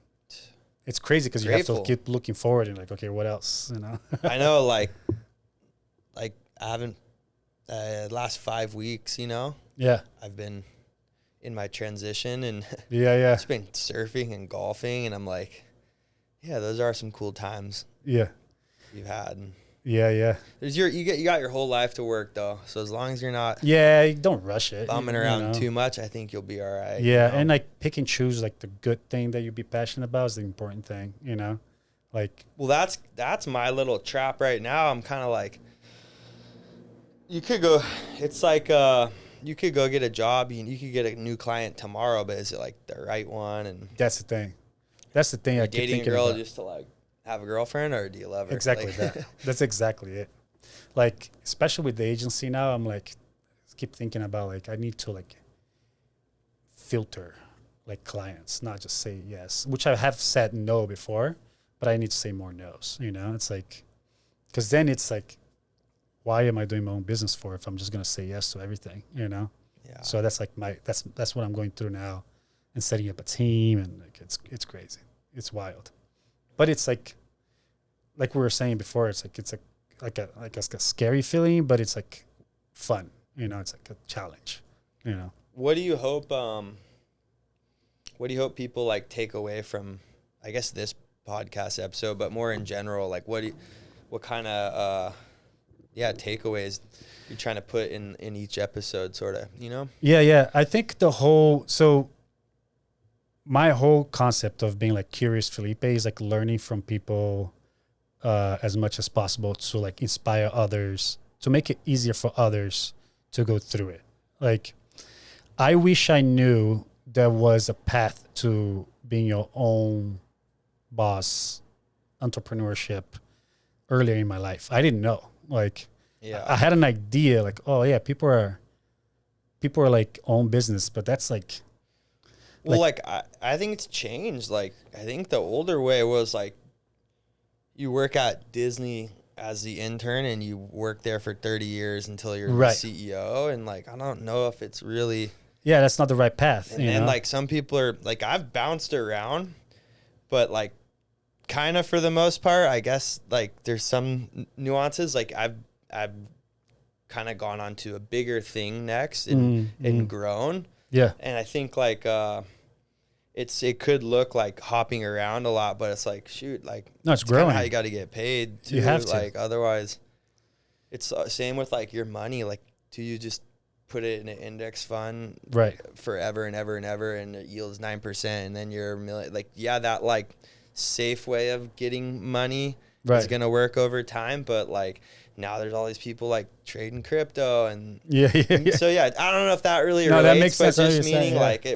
[SPEAKER 1] it's crazy because you have to keep looking forward and like, okay, what else,
[SPEAKER 2] I know, like I haven't last 5 weeks, I've been in my transition, and just been surfing and golfing, and I'm like, those are some cool times
[SPEAKER 1] you've
[SPEAKER 2] had.
[SPEAKER 1] Yeah.
[SPEAKER 2] You got your whole life to work though. So as long as you're not
[SPEAKER 1] You don't rush it.
[SPEAKER 2] bumming around too much, I think you'll be all right.
[SPEAKER 1] Yeah,
[SPEAKER 2] you know?
[SPEAKER 1] and like pick and choose like the good thing that you be passionate about is the important thing, you know? Like,
[SPEAKER 2] well, that's my little trap right now. I'm kind of like, you could go, it's like, you could go get a job, you could get a new client tomorrow, but is it like the right one? And
[SPEAKER 1] that's the thing. That's the thing I keep
[SPEAKER 2] dating a
[SPEAKER 1] thinking
[SPEAKER 2] girl
[SPEAKER 1] about.
[SPEAKER 2] just to like have a girlfriend, or do you love her?
[SPEAKER 1] Exactly
[SPEAKER 2] like,
[SPEAKER 1] that. That's exactly it. Like, especially with the agency now, I'm like, keep thinking about like, I need to like filter like clients, not just say yes, which I have said no before, but I need to say more no's, you know? It's like, because then it's like, why am I doing my own business for if I'm just going to say yes to everything, you know?
[SPEAKER 2] Yeah.
[SPEAKER 1] So that's like that's what I'm going through now, and setting up a team, and like it's crazy. It's wild. But it's like we were saying before, it's like a scary feeling, but it's like fun, you know? It's like a challenge, you know?
[SPEAKER 2] What do you hope people like take away from, I guess, this podcast episode, but more in general, like what kind of takeaways you're trying to put in each episode, sort of, you know?
[SPEAKER 1] Yeah. I think my whole concept of being like Curious Felipe is like learning from people as much as possible to like inspire others, to make it easier for others to go through it. Like, I wish I knew there was a path to being your own boss, entrepreneurship earlier in my life. I didn't know. Like,
[SPEAKER 2] yeah,
[SPEAKER 1] I had an idea like, oh yeah, people are like own business, but that's like,
[SPEAKER 2] well, like I think it's changed. Like, I think the older way was like, you work at Disney as the intern and you work there for 30 years until you're
[SPEAKER 1] right.
[SPEAKER 2] the CEO. And like, I don't know if it's really,
[SPEAKER 1] that's not the right path.
[SPEAKER 2] and then like some people are like, I've bounced around, but like kind of for the most part, I guess like there's some nuances. Like I've kind of gone on to a bigger thing next and grown.
[SPEAKER 1] Yeah.
[SPEAKER 2] And I think like, it could look like hopping around a lot, but it's like, shoot, like,
[SPEAKER 1] no, it's growing.
[SPEAKER 2] How you got to get paid too.
[SPEAKER 1] You have to.
[SPEAKER 2] Like, otherwise it's same with like your money. Like, do you just put it in an index fund
[SPEAKER 1] right
[SPEAKER 2] forever and ever and ever, and it yields 9%, and then you're like, yeah, that like safe way of getting money is going to work over time. But like, now there's all these people like trading crypto and so yeah, I don't know if that really relates,
[SPEAKER 1] that makes sense.
[SPEAKER 2] But just meaning like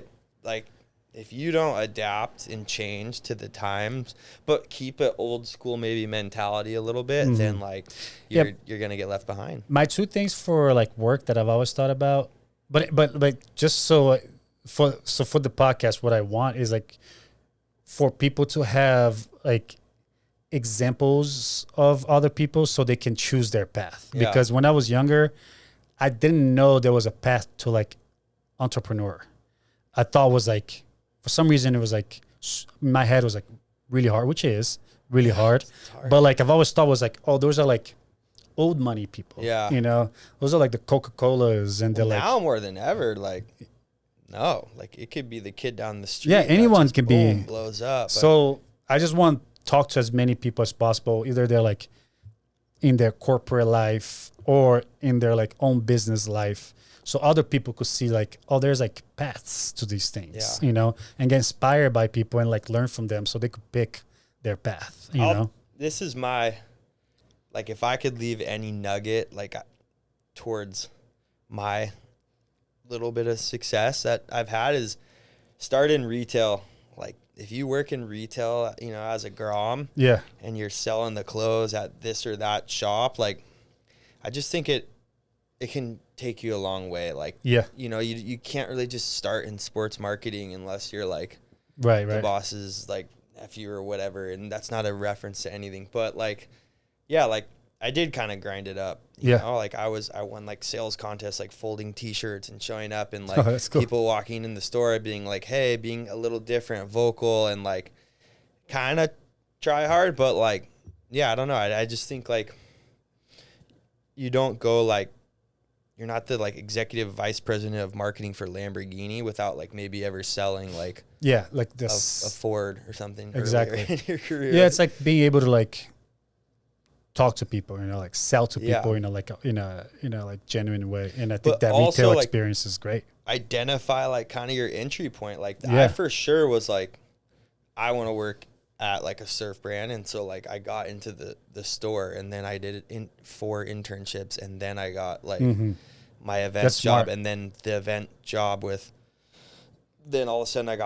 [SPEAKER 2] if you don't adapt and change to the times, but keep an old school maybe mentality a little bit, then like you're gonna get left behind.
[SPEAKER 1] My two things for like work that I've always thought about, but like just so for the podcast, what I want is like for people to have like examples of other people so they can choose their path.
[SPEAKER 2] Yeah.
[SPEAKER 1] Because when I was younger, I didn't know there was a path to like entrepreneur. I thought it was like, for some reason, it was like, my head was like really hard, which is really hard. But like, I've always thought was like, oh, those are like old money people.
[SPEAKER 2] Yeah.
[SPEAKER 1] You know, those are like the Coca-Colas and they're
[SPEAKER 2] now
[SPEAKER 1] like.
[SPEAKER 2] More than ever, like, no, like it could be the kid down the street.
[SPEAKER 1] Yeah, anyone can be.
[SPEAKER 2] Blows up.
[SPEAKER 1] So I just want to talk to as many people as possible. Either they're like in their corporate life or in their like own business life. So other people could see like, oh, there's like paths to these things, you know, and get inspired by people and like learn from them so they could pick their path, you know?
[SPEAKER 2] This is my, like, if I could leave any nugget, like, towards my little bit of success that I've had is start in retail. Like, if you work in retail, you know, as a grom, and you're selling the clothes at this or that shop, like, I just think it can take you a long way. Like, you know, you can't really just start in sports marketing unless you're like, the boss's like nephew or whatever. And that's not a reference to anything, but like, like I did kind of grind it up. You know, like I won like sales contests, like folding t-shirts and showing up and like people walking in the store being like, hey, being a little different, vocal, and like kind of try hard. But like, I don't know. I just think like you don't go like, you're not the like executive vice president of marketing for Lamborghini without like maybe ever selling like
[SPEAKER 1] like this
[SPEAKER 2] a Ford or something
[SPEAKER 1] exactly
[SPEAKER 2] in your career.
[SPEAKER 1] It's like being able to like talk to people, you know, like sell to
[SPEAKER 2] Yeah.
[SPEAKER 1] people, you know, like in a like genuine way. And I
[SPEAKER 2] But
[SPEAKER 1] think that
[SPEAKER 2] also,
[SPEAKER 1] retail
[SPEAKER 2] like,
[SPEAKER 1] experience is great.
[SPEAKER 2] identify like kind of your entry point. Like
[SPEAKER 1] Yeah.
[SPEAKER 2] I for sure was like, I want to work at like a surf brand, and so like I got into the store, and then I did it in 4 internships, and then I got like my event
[SPEAKER 1] That's
[SPEAKER 2] job,
[SPEAKER 1] smart.
[SPEAKER 2] and then the event job with. Then all of a sudden I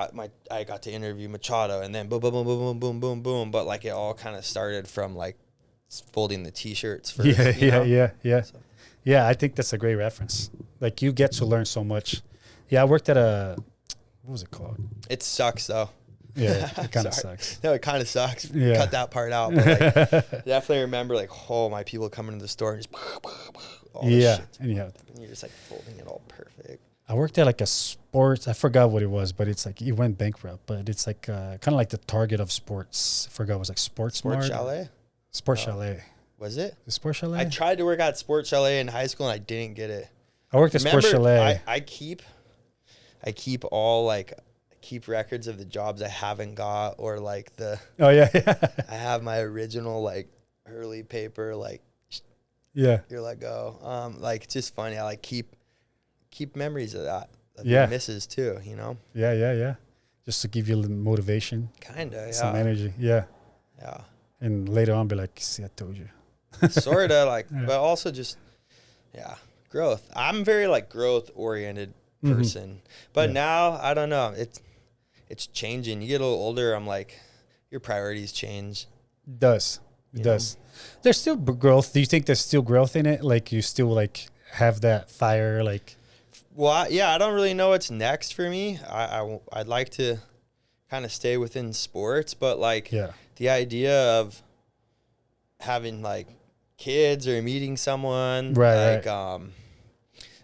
[SPEAKER 2] got to interview Machado, and then boom, boom, boom, boom, boom, boom, boom, boom. But like it all kind of started from like folding the T-shirts first.
[SPEAKER 1] Yeah.
[SPEAKER 2] So.
[SPEAKER 1] Yeah, I think that's a great reference. Like you get to learn so much. Yeah, I worked at what was it called?
[SPEAKER 2] It sucks though.
[SPEAKER 1] Yeah, it kind of
[SPEAKER 2] Sorry.
[SPEAKER 1] sucks.
[SPEAKER 2] No, it kind of sucks.
[SPEAKER 1] Yeah.
[SPEAKER 2] Cut that part out. But like, definitely remember like, oh, my people coming to the store and just all this
[SPEAKER 1] Yeah,
[SPEAKER 2] shit.
[SPEAKER 1] and
[SPEAKER 2] And you're just like folding it all perfect.
[SPEAKER 1] I worked at like a sports. I forgot what it was, but it's like it went bankrupt. But it's like kind of like the Target of sports. I forgot it was like Sports
[SPEAKER 2] Sports
[SPEAKER 1] Mart?
[SPEAKER 2] Chalet?
[SPEAKER 1] Sports Chalet.
[SPEAKER 2] Was it?
[SPEAKER 1] The Sports Chalet.
[SPEAKER 2] I tried to work at Sports Chalet in high school and I didn't get it.
[SPEAKER 1] I worked at Sports Chalet.
[SPEAKER 2] I keep all like keep records of the jobs I haven't got, or like
[SPEAKER 1] Oh yeah.
[SPEAKER 2] I have my original like Hurley paper, like
[SPEAKER 1] Yeah.
[SPEAKER 2] you're let go. Like it's just funny. I like keep memories of that. Of
[SPEAKER 1] Yeah.
[SPEAKER 2] the misses too, you know?
[SPEAKER 1] Yeah. Just to give you a little motivation,
[SPEAKER 2] Kinda, yeah.
[SPEAKER 1] some energy. Yeah.
[SPEAKER 2] Yeah.
[SPEAKER 1] And later on, be like, see, I told you.
[SPEAKER 2] Sorta like,
[SPEAKER 1] Yeah.
[SPEAKER 2] but also just, yeah, growth. I'm very like growth oriented person, but
[SPEAKER 1] Yeah.
[SPEAKER 2] now I don't know. It's changing. You get a little older. I'm like, your priorities change.
[SPEAKER 1] It does. It
[SPEAKER 2] You
[SPEAKER 1] does. There's still growth. Do you think there's still growth in it? Like you still like have that fire? Like,
[SPEAKER 2] Well, I don't really know what's next for me. I'd like to kind of stay within sports, but like
[SPEAKER 1] yeah.
[SPEAKER 2] the idea of having like kids or meeting someone,
[SPEAKER 1] Right,
[SPEAKER 2] like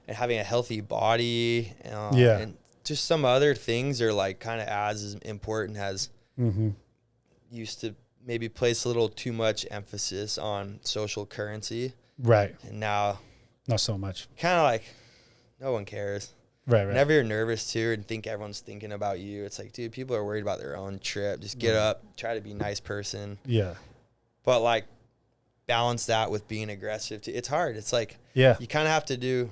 [SPEAKER 2] and having a healthy body,
[SPEAKER 1] Yeah.
[SPEAKER 2] and just some other things are like kind of as important as used to maybe place a little too much emphasis on social currency,
[SPEAKER 1] Right.
[SPEAKER 2] and now
[SPEAKER 1] Not so much.
[SPEAKER 2] kind of like no one cares.
[SPEAKER 1] Right.
[SPEAKER 2] Whenever you're nervous too and think everyone's thinking about you, it's like, dude, people are worried about their own trip. Just get up, try to be a nice person.
[SPEAKER 1] Yeah.
[SPEAKER 2] But like balance that with being aggressive too. It's hard. It's like
[SPEAKER 1] Yeah.
[SPEAKER 2] you kind of have to do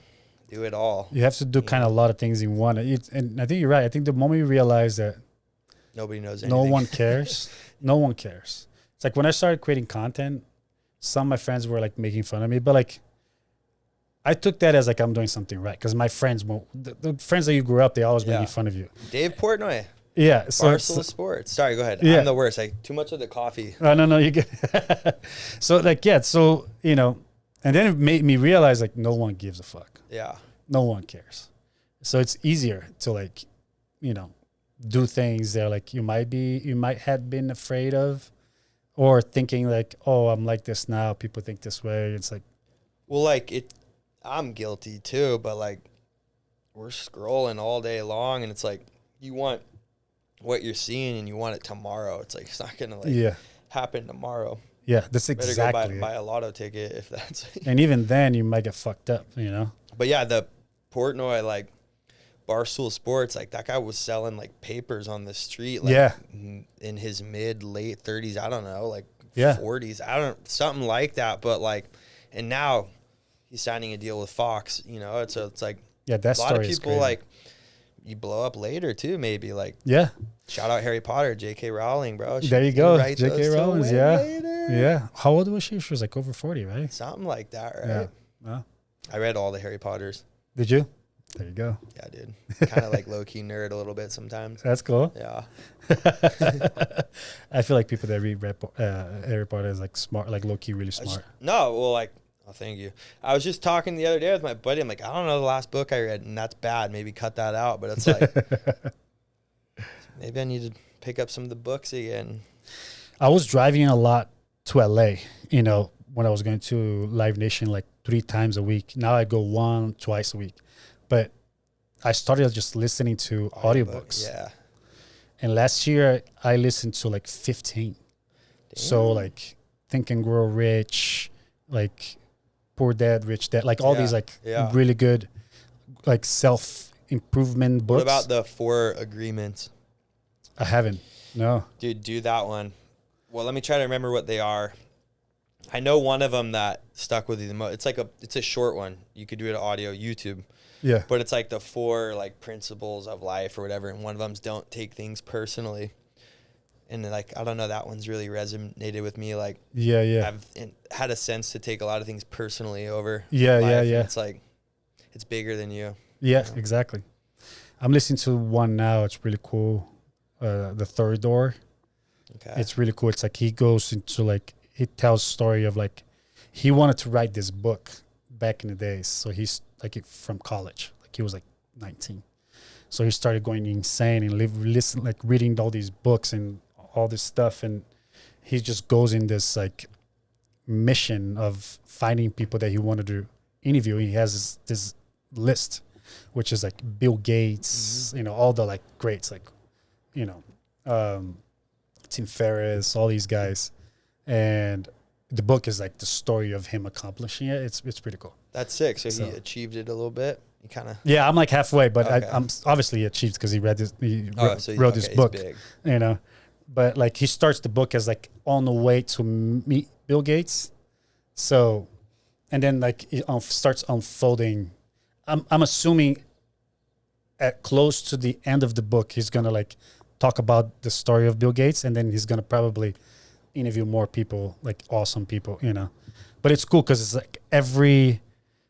[SPEAKER 2] it all.
[SPEAKER 1] You have to do kind of a lot of things in one. And I think you're right. I think the moment you realize that
[SPEAKER 2] Nobody knows anything.
[SPEAKER 1] no one cares, no one cares. It's like when I started creating content, some of my friends were like making fun of me, but like I took that as like I'm doing something right because my friends, the friends that you grew up, they always making fun of you.
[SPEAKER 2] Dave Portnoy,
[SPEAKER 1] Yeah. So
[SPEAKER 2] Barstool Sports. Sorry, go ahead.
[SPEAKER 1] Yeah.
[SPEAKER 2] I'm the worst. Like too much of the coffee.
[SPEAKER 1] no, you get. So like so you know, and then it made me realize like no one gives a fuck.
[SPEAKER 2] Yeah.
[SPEAKER 1] No one cares. So it's easier to like, you know, do things that like you might have been afraid of, or thinking like, oh, I'm like this now. People think this way. It's like,
[SPEAKER 2] Well, like I'm guilty too, but like we're scrolling all day long, and it's like you want what you're seeing and you want it tomorrow. It's like it's not gonna like happen tomorrow.
[SPEAKER 1] Yeah, that's
[SPEAKER 2] Better
[SPEAKER 1] exactly.
[SPEAKER 2] go buy a lotto ticket if that's.
[SPEAKER 1] And even then, you might get fucked up. You know.
[SPEAKER 2] But yeah, the Portnoy like Barstool Sports, like that guy was selling like papers on the street. Like, in his late 30s. I don't know, like 40s. Something like that. But like, and now he's signing a deal with Fox. You know, it's like
[SPEAKER 1] that
[SPEAKER 2] a lot of people like you blow up later too. Maybe like shout out Harry Potter, J.K. Rowling, bro.
[SPEAKER 1] There you go, J.K. Rowling.
[SPEAKER 2] Later.
[SPEAKER 1] Yeah. How old was she? She was like over 40, right?
[SPEAKER 2] Something like that, right?
[SPEAKER 1] Yeah. Well,
[SPEAKER 2] I read all the Harry Potters.
[SPEAKER 1] Did you? There you go.
[SPEAKER 2] Yeah, dude. Kind of like low key nerd a little bit sometimes.
[SPEAKER 1] That's cool.
[SPEAKER 2] Yeah.
[SPEAKER 1] I feel like people that read Harry Potter is like smart, like low key really smart.
[SPEAKER 2] Oh, thank you. I was just talking the other day with my buddy. I'm like, I don't know the last book I read, and that's bad. Maybe cut that out. But it's like, maybe I need to pick up some of the books again.
[SPEAKER 1] I was driving a lot to LA, you know, when I was going to Live Nation like 3 times a week. Now I go twice a week. But I started just listening to audiobooks.
[SPEAKER 2] Yeah.
[SPEAKER 1] And last year I listened to like 15. Damn. So like Think and Grow Rich, like Poor Dad, Rich Dad, like all these like really good like self-improvement books.
[SPEAKER 2] What about the 4 Agreements?
[SPEAKER 1] I haven't. No.
[SPEAKER 2] Dude, do that one. Well, let me try to remember what they are. I know one of them that stuck with you the most. It's a short one. You could do it audio, YouTube.
[SPEAKER 1] Yeah.
[SPEAKER 2] But it's like the 4 like principles of life or whatever, and one of them's don't take things personally. And like, I don't know, that one's really resonated with me. Like, I've had a sense to take a lot of things personally over. Life, it's like, it's bigger than you.
[SPEAKER 1] Yeah, exactly. I'm listening to one now. It's really cool. The Third Door.
[SPEAKER 2] Okay.
[SPEAKER 1] It's really cool. It's like he goes into like, he tells a story of like, he wanted to write this book back in the days. So he's like from college, like he was like 19. So he started going insane and reading all these books and all this stuff, and he just goes in this like mission of finding people that he wanted to interview. He has this list, which is like Bill Gates, all the like greats, like Tim Ferriss, all these guys, and the book is like the story of him accomplishing it. It's pretty cool.
[SPEAKER 2] That's sick. So he achieved it a little bit. You kind of.
[SPEAKER 1] Yeah, I'm like halfway, but
[SPEAKER 2] okay.
[SPEAKER 1] I'm obviously achieved because he read this. He wrote this book.
[SPEAKER 2] Big.
[SPEAKER 1] But like he starts the book as like on the way to meet Bill Gates, so, and then like it starts unfolding. I'm assuming at close to the end of the book, he's gonna like talk about the story of Bill Gates, and then he's gonna probably interview more people, like awesome people, But it's cool because it's like the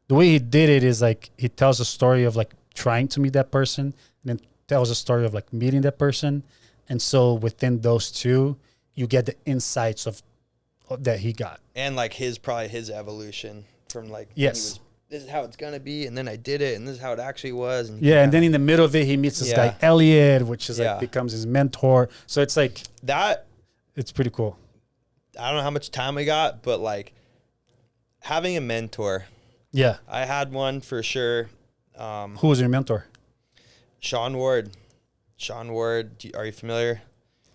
[SPEAKER 1] way he did it is like he tells a story of like trying to meet that person, and then tells a story of like meeting that person. And so within those two, you get the insights of that he got.
[SPEAKER 2] And like probably his evolution from like,
[SPEAKER 1] yes,
[SPEAKER 2] this is how it's going to be. And then I did it, and this is how it actually was. And
[SPEAKER 1] and then in the middle of it, he meets this guy, Elliot, which is like becomes his mentor. So it's like
[SPEAKER 2] that.
[SPEAKER 1] It's pretty cool.
[SPEAKER 2] I don't know how much time we got, but like having a mentor.
[SPEAKER 1] Yeah.
[SPEAKER 2] I had one for sure.
[SPEAKER 1] Who was your mentor?
[SPEAKER 2] Sean Ward. Are you familiar?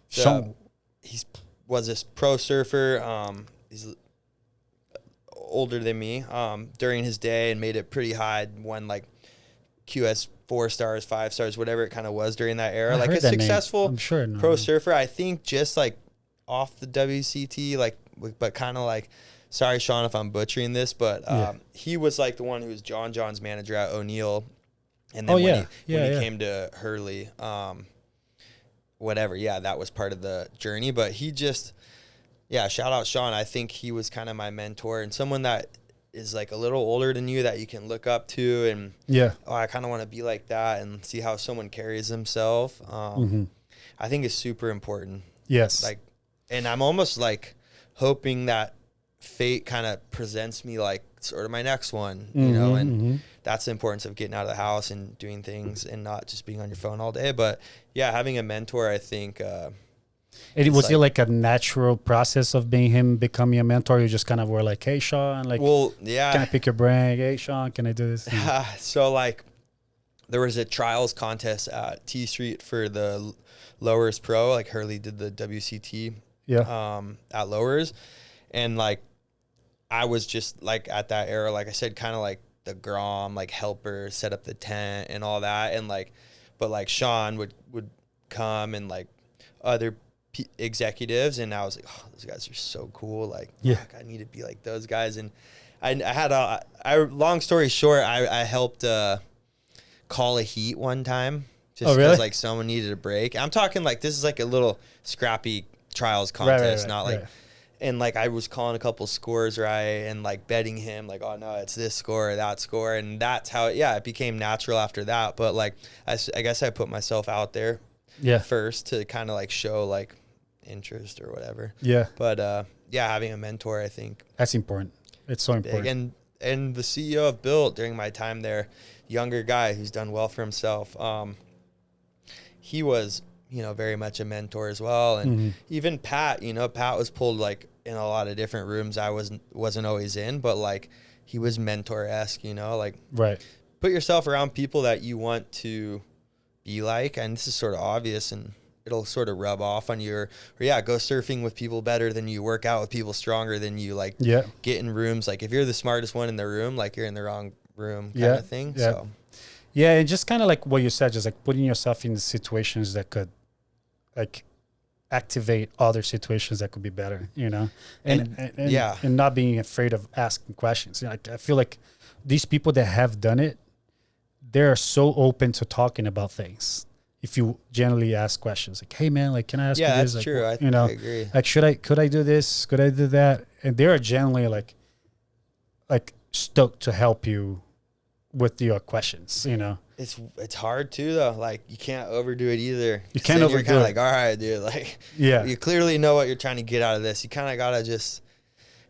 [SPEAKER 1] Sean.
[SPEAKER 2] He was this pro surfer. He's older than me during his day and made it pretty high. Won like QS 4 stars, 5 stars, whatever it kind of was during that era. Like a successful pro surfer. I think just like off the WCT, like, but kind of like, sorry, Sean, if I'm butchering this, but he was like the one who was John's manager at O'Neill. And then when he came to Hurley, that was part of the journey. But he just, shout out Sean. I think he was kind of my mentor and someone that is like a little older than you that you can look up to. And I kind of want to be like that and see how someone carries himself. I think is super important.
[SPEAKER 1] Yes.
[SPEAKER 2] Like, and I'm almost like hoping that fate kind of presents me like sort of my next one, and that's the importance of getting out of the house and doing things and not just being on your phone all day. But having a mentor, I think.
[SPEAKER 1] Was it like a natural process of him becoming a mentor? You just kind of were like, hey, Sean, like, can I pick your brain? Hey, Sean, can I do this?
[SPEAKER 2] So like there was a trials contest at T Street for the Lowers Pro, like Hurley did the WCT at Lowers. And like, I was just like at that era, like I said, kind of like the Grom, like helper, set up the tent and all that. And like, but like Sean would come and like other executives. And I was like, oh, those guys are so cool. Like, I need to be like those guys. And I had long story short, I helped call a heat one time just because like someone needed a break. I'm talking like, this is like a little scrappy trials contest, not like, and like I was calling a couple scores and like betting him like, oh no, it's this score or that score. And that's how it became natural after that. But like, I guess I put myself out there first to kind of like show like interest or whatever. Yeah. But having a mentor, I think
[SPEAKER 1] that's important. It's so important.
[SPEAKER 2] And the CEO of BYLT during my time there, younger guy who's done well for himself. He was, very much a mentor as well. And even Pat, Pat was pulled like in a lot of different rooms I wasn't always in, but like he was mentor-esque, like put yourself around people that you want to be like. And this is sort of obvious and it'll sort of rub off on you. Or go surfing with people better than you, work out with people stronger than you, like get in rooms. Like if you're the smartest one in the room, like you're in the wrong room kind of thing.
[SPEAKER 1] Yeah.
[SPEAKER 2] So.
[SPEAKER 1] Yeah, and just kind of like what you said, just like putting yourself in situations that could like activate other situations that could be better, you know, and
[SPEAKER 2] yeah,
[SPEAKER 1] and not being afraid of asking questions. You know, like, I feel like these people that have done it, they're so open to talking about things. If you generally ask questions like, hey man, like, can I ask you this?
[SPEAKER 2] that's
[SPEAKER 1] like,
[SPEAKER 2] true. I agree.
[SPEAKER 1] Like, could I do this? Could I do that? And they're generally like stoked to help you with your questions, you know.
[SPEAKER 2] It's hard too though. Like you can't overdo it either.
[SPEAKER 1] You can't overdo
[SPEAKER 2] You're kind
[SPEAKER 1] it.
[SPEAKER 2] of like, all right, dude. Like,
[SPEAKER 1] yeah,
[SPEAKER 2] you clearly know what you're trying to get out of this. You kind of gotta just.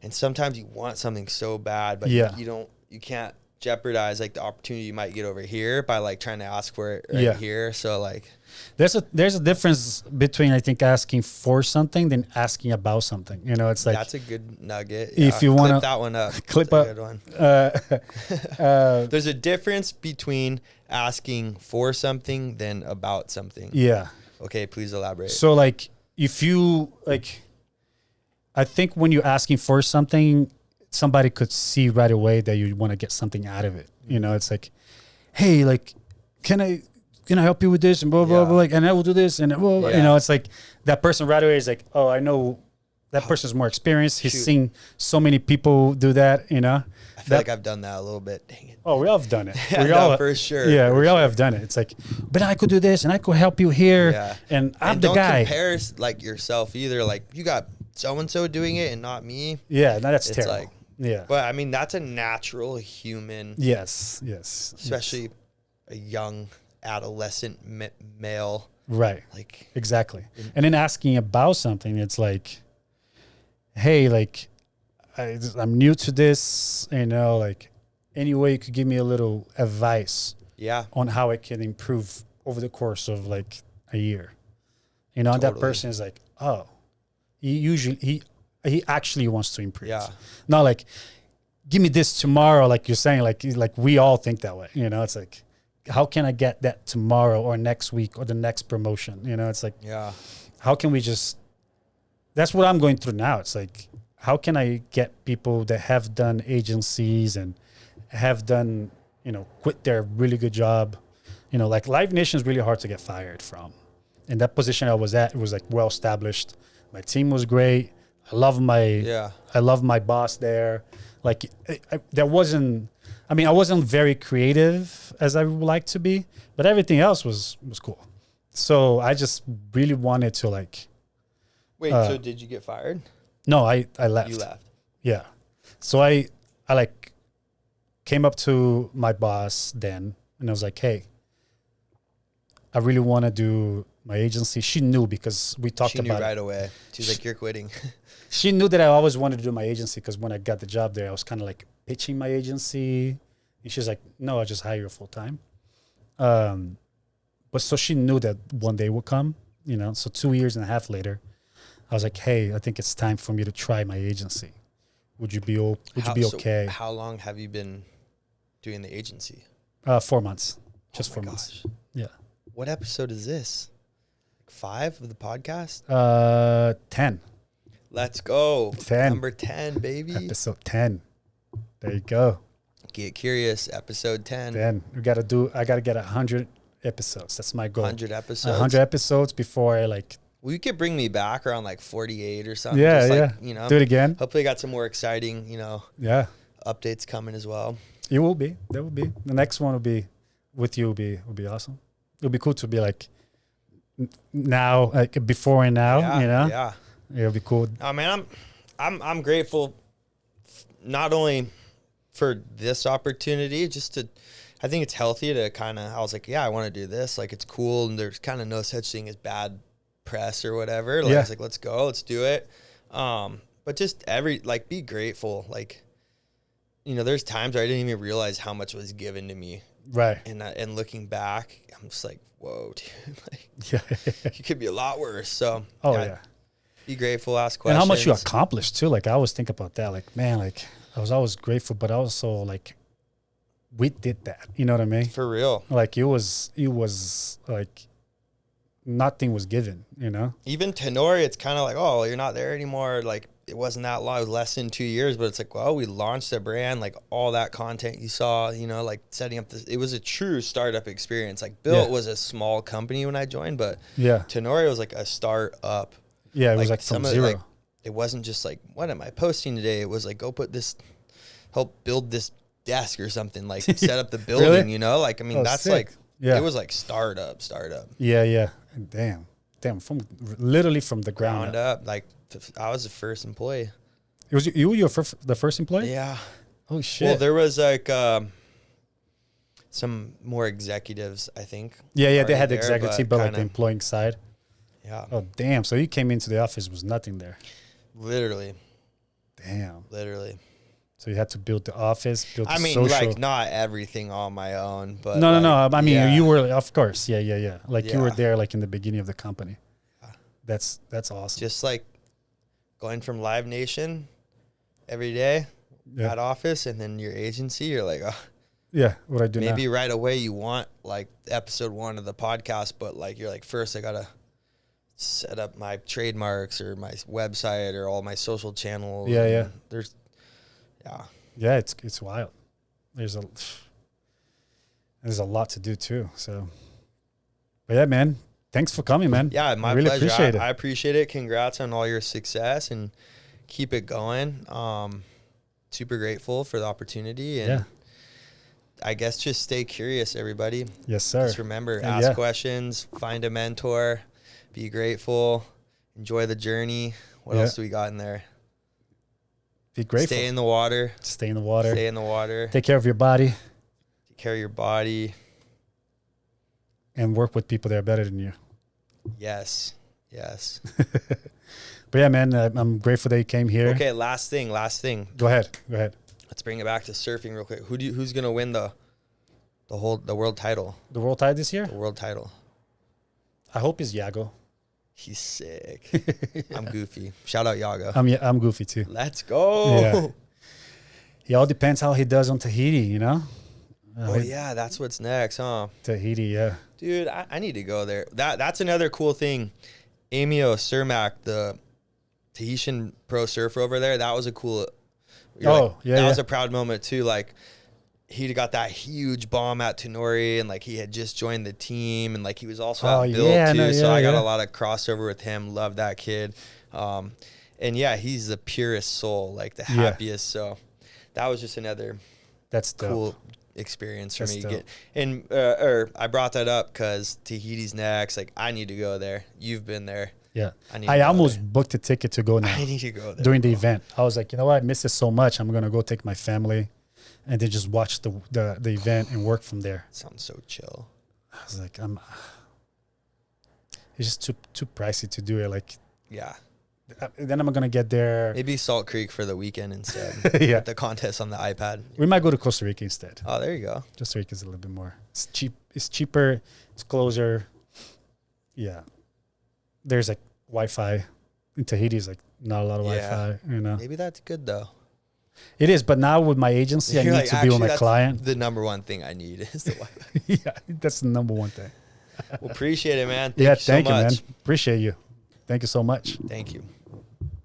[SPEAKER 2] And sometimes you want something so bad, but you can't jeopardize like the opportunity you might get over here by like trying to ask for it here. So like,
[SPEAKER 1] there's a difference between, I think, asking for something than asking about something. You know, it's like,
[SPEAKER 2] that's a good nugget.
[SPEAKER 1] If you want to
[SPEAKER 2] clip that one up,
[SPEAKER 1] clip
[SPEAKER 2] that's
[SPEAKER 1] up.
[SPEAKER 2] A good one. There's a difference between asking for something than about something.
[SPEAKER 1] Yeah.
[SPEAKER 2] Okay, please elaborate.
[SPEAKER 1] So like, if you like, I think when you're asking for something, somebody could see right away that you want to get something out of it. You know, it's like, hey, like, can I help you with this and blah blah blah, like, and I will do this and blah, you know, it's like that person right away is like, oh, I know that person's more experienced. He's seen so many people do that. You know,
[SPEAKER 2] I feel like I've done that a little bit. Dang it.
[SPEAKER 1] Oh, we all have done it.
[SPEAKER 2] We all for sure.
[SPEAKER 1] Yeah, we all have done it. It's like, but I could do this and I could help you here, and I'm the guy.
[SPEAKER 2] Don't compare like yourself either. Like you got so and so doing it and not me.
[SPEAKER 1] Yeah, no, that's
[SPEAKER 2] it's
[SPEAKER 1] terrible.
[SPEAKER 2] Like,
[SPEAKER 1] yeah,
[SPEAKER 2] but I mean that's a natural human.
[SPEAKER 1] Yes,
[SPEAKER 2] especially a young adolescent male.
[SPEAKER 1] Right.
[SPEAKER 2] Like
[SPEAKER 1] exactly. And then asking about something, it's like, hey, like I'm new to this, you know, like any way you could give me a little advice.
[SPEAKER 2] Yeah.
[SPEAKER 1] On how I can improve over the course of like a year. You know, and that person is like, oh, he actually wants to improve.
[SPEAKER 2] Yeah.
[SPEAKER 1] Not like, give me this tomorrow, like you're saying, like we all think that way. You know, it's like, how can I get that tomorrow or next week or the next promotion? You know, it's like, how can we just, that's what I'm going through now. It's like, how can I get people that have done agencies and have done, you know, quit their really good job? You know, like Live Nation is really hard to get fired from. And that position I was at, it was like well established. My team was great. I love my boss there. Like I wasn't very creative as I would like to be, but everything else was cool. So I just really wanted to like.
[SPEAKER 2] Wait, so did you get fired?
[SPEAKER 1] No, I left.
[SPEAKER 2] You left.
[SPEAKER 1] Yeah. So I like came up to my boss then and I was like, hey, I really want to do my agency. She knew because we talked about it.
[SPEAKER 2] She knew right away. She was like, you're quitting.
[SPEAKER 1] She knew that I always wanted to do my agency because when I got the job there, I was kind of like pitching my agency. And she's like, no, I'll just hire you full time. But so she knew that one day would come, you know. So 2.5 years later, I was like, hey, I think it's time for me to try my agency. Would you be okay?
[SPEAKER 2] So how long have you been doing the agency?
[SPEAKER 1] 4 months. Just 4 months. Yeah.
[SPEAKER 2] What episode is this? 5 of the podcast?
[SPEAKER 1] 10.
[SPEAKER 2] Let's go.
[SPEAKER 1] 10.
[SPEAKER 2] Number 10, baby.
[SPEAKER 1] Episode 10. There you go.
[SPEAKER 2] Get curious. Episode 10.
[SPEAKER 1] Then I got to get 100 episodes. That's my goal.
[SPEAKER 2] 100 episodes.
[SPEAKER 1] 100 episodes before I like.
[SPEAKER 2] Well, you could bring me back around like 48 or something.
[SPEAKER 1] Yeah,
[SPEAKER 2] just like,
[SPEAKER 1] yeah.
[SPEAKER 2] You know,
[SPEAKER 1] do it again.
[SPEAKER 2] Hopefully, got some more exciting, you know.
[SPEAKER 1] Yeah.
[SPEAKER 2] Updates coming as well.
[SPEAKER 1] It will be. There will be. The next one will be with you. Will be awesome. It'll be cool to be like now, like before and now.
[SPEAKER 2] Yeah,
[SPEAKER 1] you know.
[SPEAKER 2] Yeah.
[SPEAKER 1] It'll be cool.
[SPEAKER 2] Oh man, I'm grateful, not only for this opportunity, just to. I think it's healthy to kind of. I was like, yeah, I want to do this. Like, it's cool, and there's kind of no such thing as bad press or whatever. Like, I was like, let's go, let's do it. But just be grateful. Like, you know, there's times where I didn't even realize how much was given to me.
[SPEAKER 1] Right.
[SPEAKER 2] And looking back, I'm just like, whoa, dude. Like, you could be a lot worse. So.
[SPEAKER 1] Oh yeah.
[SPEAKER 2] Be grateful. Ask questions.
[SPEAKER 1] And how much you accomplished too. Like I always think about that. Like man, like I was always grateful, but also like we did that. You know what I mean?
[SPEAKER 2] For real.
[SPEAKER 1] Like it was like nothing was given, you know?
[SPEAKER 2] Even Tenori, it's kind of like, oh, you're not there anymore. Like it wasn't that long, it was less than 2 years, but it's like, well, we launched a brand, like all that content you saw, you know, like setting up this, it was a true startup experience. Like BYLT was a small company when I joined, but Tenori was like a startup
[SPEAKER 1] Yeah, it was like from zero.
[SPEAKER 2] Like, it wasn't just like, what am I posting today? It was like, go put this, help build this desk or something, like set up the building,
[SPEAKER 1] Really?
[SPEAKER 2] you know? Like, I mean, that's
[SPEAKER 1] sick.
[SPEAKER 2] like, it was like startup.
[SPEAKER 1] Yeah. Damn, from literally from the ground
[SPEAKER 2] up. Like, I was the first employee.
[SPEAKER 1] It was you the first employee?
[SPEAKER 2] Yeah.
[SPEAKER 1] Oh shit.
[SPEAKER 2] Well, there was like some more executives, I think.
[SPEAKER 1] Yeah, they had the executives, but like the employing side.
[SPEAKER 2] Yeah.
[SPEAKER 1] Oh damn! So you came into the office, was nothing there.
[SPEAKER 2] Literally.
[SPEAKER 1] Damn.
[SPEAKER 2] Literally.
[SPEAKER 1] So you had to build the office, build
[SPEAKER 2] I
[SPEAKER 1] the
[SPEAKER 2] mean,
[SPEAKER 1] social.
[SPEAKER 2] like not everything on my own, but
[SPEAKER 1] no.
[SPEAKER 2] like,
[SPEAKER 1] I mean,
[SPEAKER 2] yeah.
[SPEAKER 1] you were, of course. Yeah. Like you were
[SPEAKER 2] Yeah.
[SPEAKER 1] there, like in the beginning of the company. That's awesome.
[SPEAKER 2] Just like going from Live Nation every day, that office, and then your agency, you're like, oh,
[SPEAKER 1] yeah, what I do now.
[SPEAKER 2] maybe right away you want like episode 1 of the podcast, but like you're like, first I gotta set up my trademarks or my website or all my social channels.
[SPEAKER 1] Yeah. Yeah, it's wild. There's a lot to do too. So, but yeah, man, thanks for coming, man.
[SPEAKER 2] Yeah, my
[SPEAKER 1] really
[SPEAKER 2] pleasure.
[SPEAKER 1] Appreciate it.
[SPEAKER 2] I appreciate it. Congrats on all your success and keep it going. Super grateful for the opportunity, and I guess just stay curious, everybody.
[SPEAKER 1] Yes, sir.
[SPEAKER 2] Just remember, ask questions, find a mentor, be grateful, enjoy the journey. What else do we got in there?
[SPEAKER 1] Be grateful.
[SPEAKER 2] Stay in the water.
[SPEAKER 1] Stay in the water.
[SPEAKER 2] Stay in the water.
[SPEAKER 1] Take care of your body.
[SPEAKER 2] Take care of your body.
[SPEAKER 1] And work with people that are better than you.
[SPEAKER 2] Yes.
[SPEAKER 1] But yeah, man, I'm grateful that you came here.
[SPEAKER 2] Okay, last thing.
[SPEAKER 1] Go ahead.
[SPEAKER 2] Let's bring it back to surfing real quick. Who's gonna win the world title?
[SPEAKER 1] The world title this year?
[SPEAKER 2] The world title.
[SPEAKER 1] I hope it's Yago.
[SPEAKER 2] He's sick. I'm goofy. Shout out Yago.
[SPEAKER 1] I'm goofy too.
[SPEAKER 2] Let's go.
[SPEAKER 1] Yeah. It all depends how he does on Tahiti, you know?
[SPEAKER 2] Yeah, that's what's next, huh?
[SPEAKER 1] Tahiti, yeah.
[SPEAKER 2] Dude, I need to go there. That's another cool thing. Amio Cermak, the Tahitian pro surfer over there, that was a cool. That was a proud moment too. Like, he got that huge bomb at Tenori, and like he had just joined the team, and like he was also at BYLT too. So I got a lot of crossover with him. Love that kid. And yeah, he's the purest soul, like the happiest. So that was just another cool experience for me. I brought that up because Tahiti's next. Like, I need to go there. You've been there.
[SPEAKER 1] Yeah. I almost booked a ticket to go now.
[SPEAKER 2] I need to go there
[SPEAKER 1] during the event. I was like, you know what? I miss it so much. I'm going to go take my family and then just watch the event and work from there.
[SPEAKER 2] Sounds so chill.
[SPEAKER 1] I was like, it's just too pricey to do it. Like,
[SPEAKER 2] yeah.
[SPEAKER 1] Then I'm going to get there.
[SPEAKER 2] Maybe Salt Creek for the weekend instead.
[SPEAKER 1] Yeah.
[SPEAKER 2] The contest on the iPad.
[SPEAKER 1] We might go to Costa Rica instead.
[SPEAKER 2] Oh, there you go.
[SPEAKER 1] Costa Rica is a little bit more. It's cheap. It's cheaper. It's closer. Yeah. There's like Wi-Fi. In Tahiti is like not a lot of Wi-Fi, you know.
[SPEAKER 2] Maybe that's good though.
[SPEAKER 1] It is, but now with my agency, I need to be with my client.
[SPEAKER 2] The number one thing I need is the Wi-Fi.
[SPEAKER 1] Yeah, that's the number one thing.
[SPEAKER 2] Well, appreciate it, man.
[SPEAKER 1] Thank you, man. Appreciate you. Thank you so much.
[SPEAKER 2] Thank you.